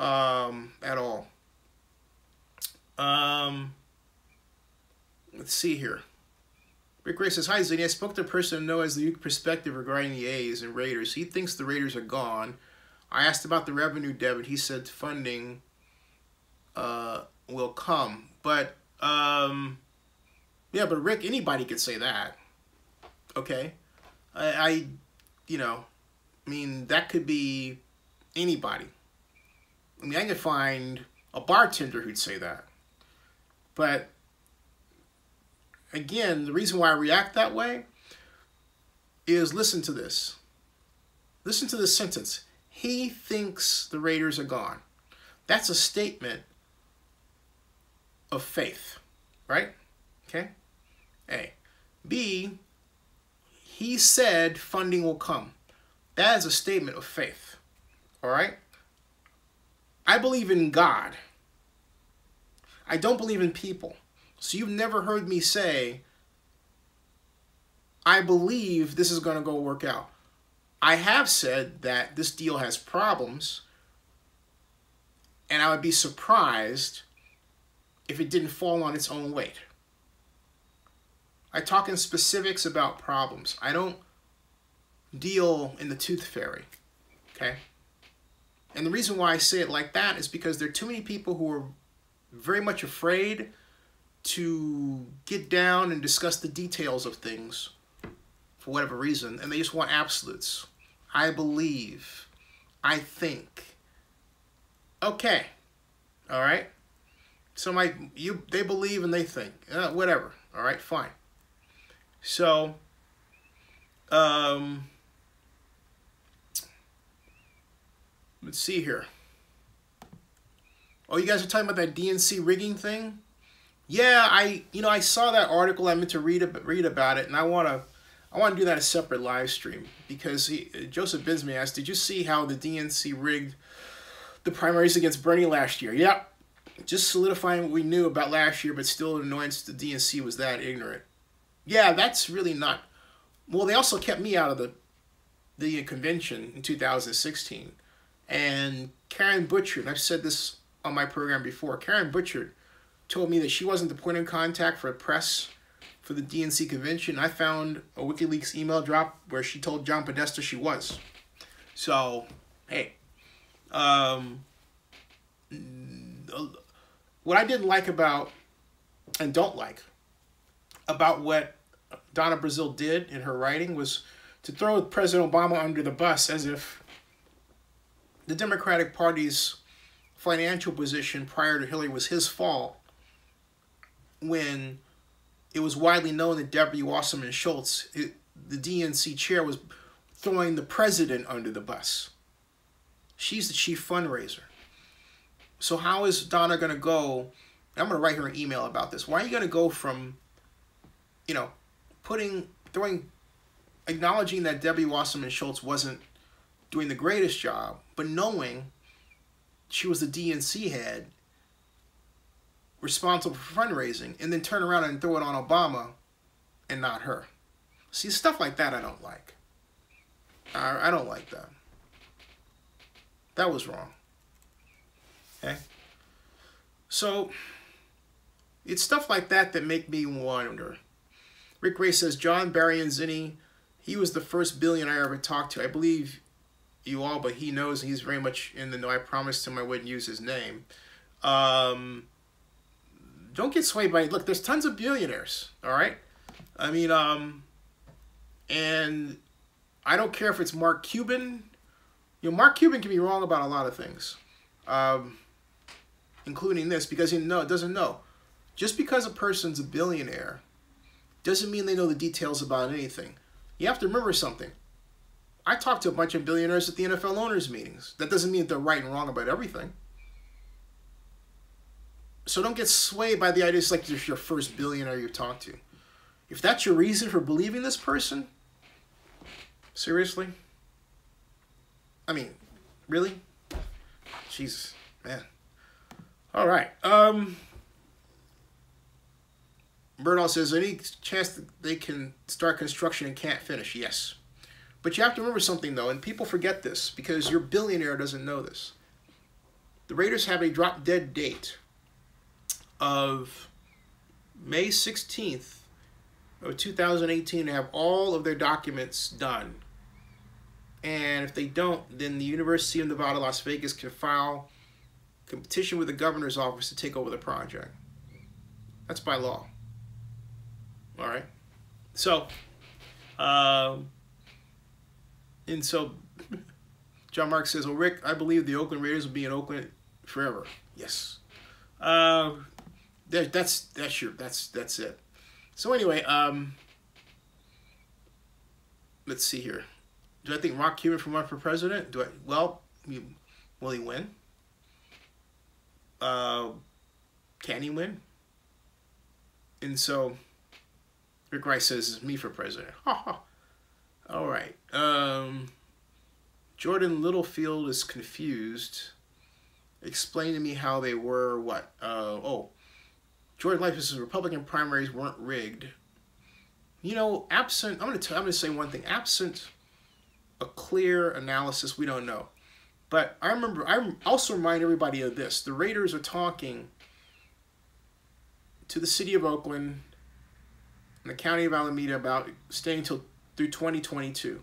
At all. Let's see here. Rick Ray says, hi, Zinni. I spoke to a person who knows the perspective regarding the A's and Raiders. He thinks the Raiders are gone. I asked about the revenue debit. He said funding will come. But, yeah, but Rick, anybody could say that. Okay? I mean, that could be anybody. I mean, I could find a bartender who'd say that. But again, the reason why I react that way is listen to this. Listen to this sentence. He thinks the Raiders are gone. That's a statement of faith, right? Okay? A. B, he said funding will come. That is a statement of faith, all right? I believe in God. I don't believe in people. So you've never heard me say, I believe this is going to go work out. I have said that this deal has problems, and I would be surprised if it didn't fall on its own weight. I talk in specifics about problems. I don't deal in the tooth fairy, okay? And the reason why I say it like that is because there are too many people who are very much afraid to get down and discuss the details of things for whatever reason, and they just want absolutes. I believe. I think. Okay. All right? So they believe and they think. Whatever. All right? Fine. So, let's see here. Oh, you guys are talking about that DNC rigging thing? Yeah, I saw that article. I meant to read about it, and I want to do that a separate live stream because Joseph Binsman asked, "Did you see how the DNC rigged the primaries against Bernie last year?" Yep, just solidifying what we knew about last year, but still an annoyance the DNC was that ignorant. Yeah, that's really not. Well, they also kept me out of the convention in 2016, and Karen Butchard. I've said this on my program before. Karen Butchard told me that she wasn't the point of contact for press for the DNC convention. I found a WikiLeaks email drop where she told John Podesta she was. So, hey. What I didn't like about, and don't like, about what Donna Brazile did in her writing was to throw President Obama under the bus as if the Democratic Party's financial position prior to Hillary was his fault. when it was widely known that Debbie Wasserman Schultz, the DNC chair, was throwing the president under the bus. She's the chief fundraiser. So how is Donna going to go? I'm going to write her an email about this. Why are you going to go from, you know, acknowledging that Debbie Wasserman Schultz wasn't doing the greatest job, but knowing she was the DNC head responsible for fundraising, and then turn around and throw it on Obama and not her? See, stuff like that I don't like. I don't like that. That was wrong. Okay? So, it's stuff like that that make me wonder. Rick Ray says, John Barrianzini, he was the first billionaire I ever talked to. I believe you all, but he knows he's very much in the know. I promised him I wouldn't use his name. Don't get swayed by it. Look, there's tons of billionaires, all right? I mean, and I don't care if it's Mark Cuban. You know, Mark Cuban can be wrong about a lot of things, including this, because he doesn't know. Just because a person's a billionaire doesn't mean they know the details about anything. You have to remember something. I talked to a bunch of billionaires at the NFL owners' meetings. That doesn't mean that they're right and wrong about everything. So don't get swayed by the idea it's like you're your first billionaire you talk to. If that's your reason for believing this person, seriously? I mean, really? Jesus, man. All right. Murdoch says, any chance that they can start construction and can't finish? Yes. But you have to remember something, though, and people forget this because your billionaire doesn't know this. The Raiders have a drop-dead date of May 16th of 2018 to have all of their documents done. And if they don't, then the University of Nevada, Las Vegas can file a petition with the governor's office to take over the project. That's by law. All right. So, and so John Mark says, well, Rick, I believe the Oakland Raiders will be in Oakland forever. Yes. That's it. So anyway, let's see here. Do I think Mark Cuban from run for president? Will he win? Can he win? And so Rick Rice says, it's me for president. All right. Jordan Littlefield is confused. Explain to me how they were what? Jordan Life says Republican primaries weren't rigged. You know, absent, I'm going to say one thing. Absent a clear analysis, we don't know. But I also remind everybody of this. The Raiders are talking to the city of Oakland and the county of Alameda about staying through 2022.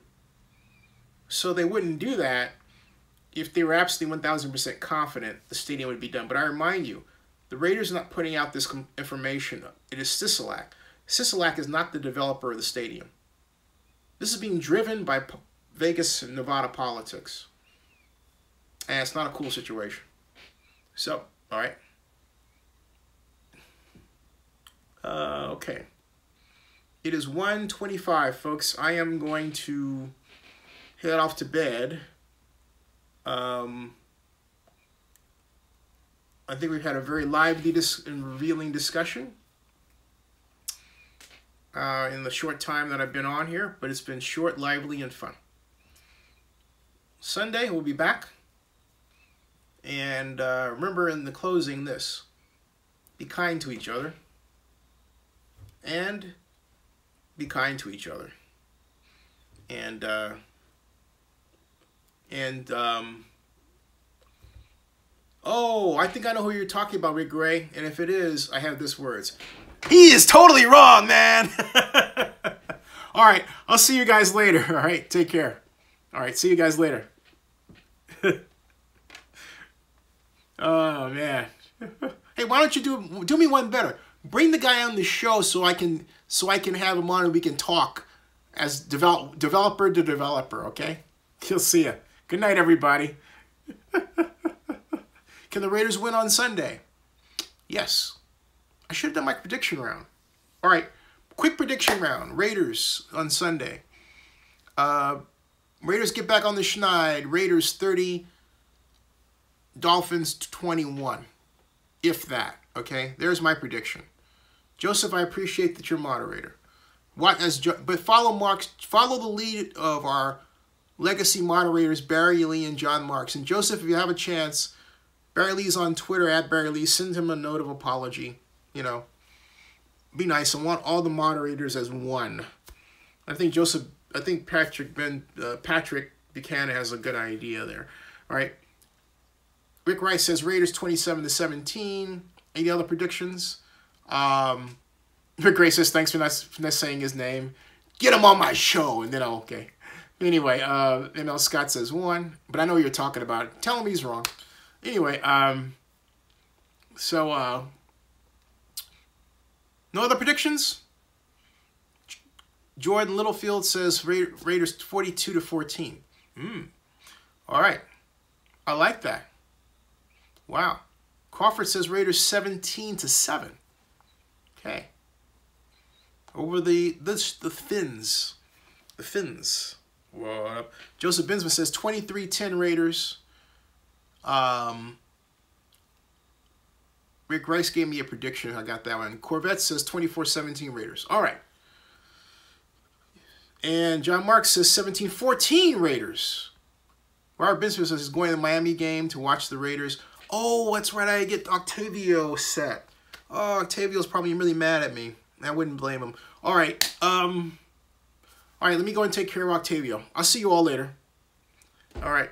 So they wouldn't do that if they were absolutely 1,000% confident the stadium would be done. But I remind you, the Raiders are not putting out this information. It is Sisolak. Sisolak is not the developer of the stadium. This is being driven by Vegas and Nevada politics. And it's not a cool situation. So, all right. Okay. It is 1:25, folks. I am going to head off to bed. I think we've had a very lively and revealing discussion in the short time that I've been on here, but it's been short, lively, and fun. Sunday, we'll be back. And remember in the closing this, be kind to each other and be kind to each other. Oh, I think I know who you're talking about, Rick Gray. And if it is, I have this words. He is totally wrong, man. All right, I'll see you guys later. All right, take care. All right, see you guys later. Oh, man. Hey, why don't you do me one better? Bring the guy on the show so I can have him on and we can talk as developer to developer, okay? He'll see you. Good night, everybody. Can the Raiders win on Sunday? Yes. I should have done my prediction round. All right, quick prediction round. Raiders on Sunday. Raiders get back on the schneid. Raiders 30, Dolphins 21. If that, okay? There's my prediction. Joseph, I appreciate that you're moderator. But follow the lead of our legacy moderators, Barry Lee and John Marks. And Joseph, if you have a chance, Barry Lee's on Twitter, @BarryLee. Send him a note of apology. You know, be nice. I want all the moderators as one. I think Patrick Buchanan has a good idea there. All right. Rick Rice says Raiders 27-17. Any other predictions? Rick Rice says thanks for not saying his name. Get him on my show, and then okay. Anyway, ML Scott says 1, but I know what you're talking about. Tell him he's wrong. Anyway, no other predictions? Jordan Littlefield says Raiders 42-14. All right. I like that. Wow. Crawford says Raiders 17-7. Okay. Over the Finns. The Finns. What up? Joseph Binsman says 23-10 Raiders. Rick Rice gave me a prediction. I got that one. Corvette says 24-17 Raiders. All right. And John Marks says 17-14 Raiders. Robert Binsman says he's going to the Miami game to watch the Raiders. Oh, that's right. I get Octavio set. Oh, Octavio's probably really mad at me. I wouldn't blame him. All right. All right, let me go and take care of Octavio. I'll see you all later. All right.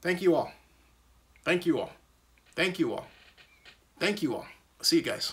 Thank you all. Thank you all. Thank you all. Thank you all. See you guys.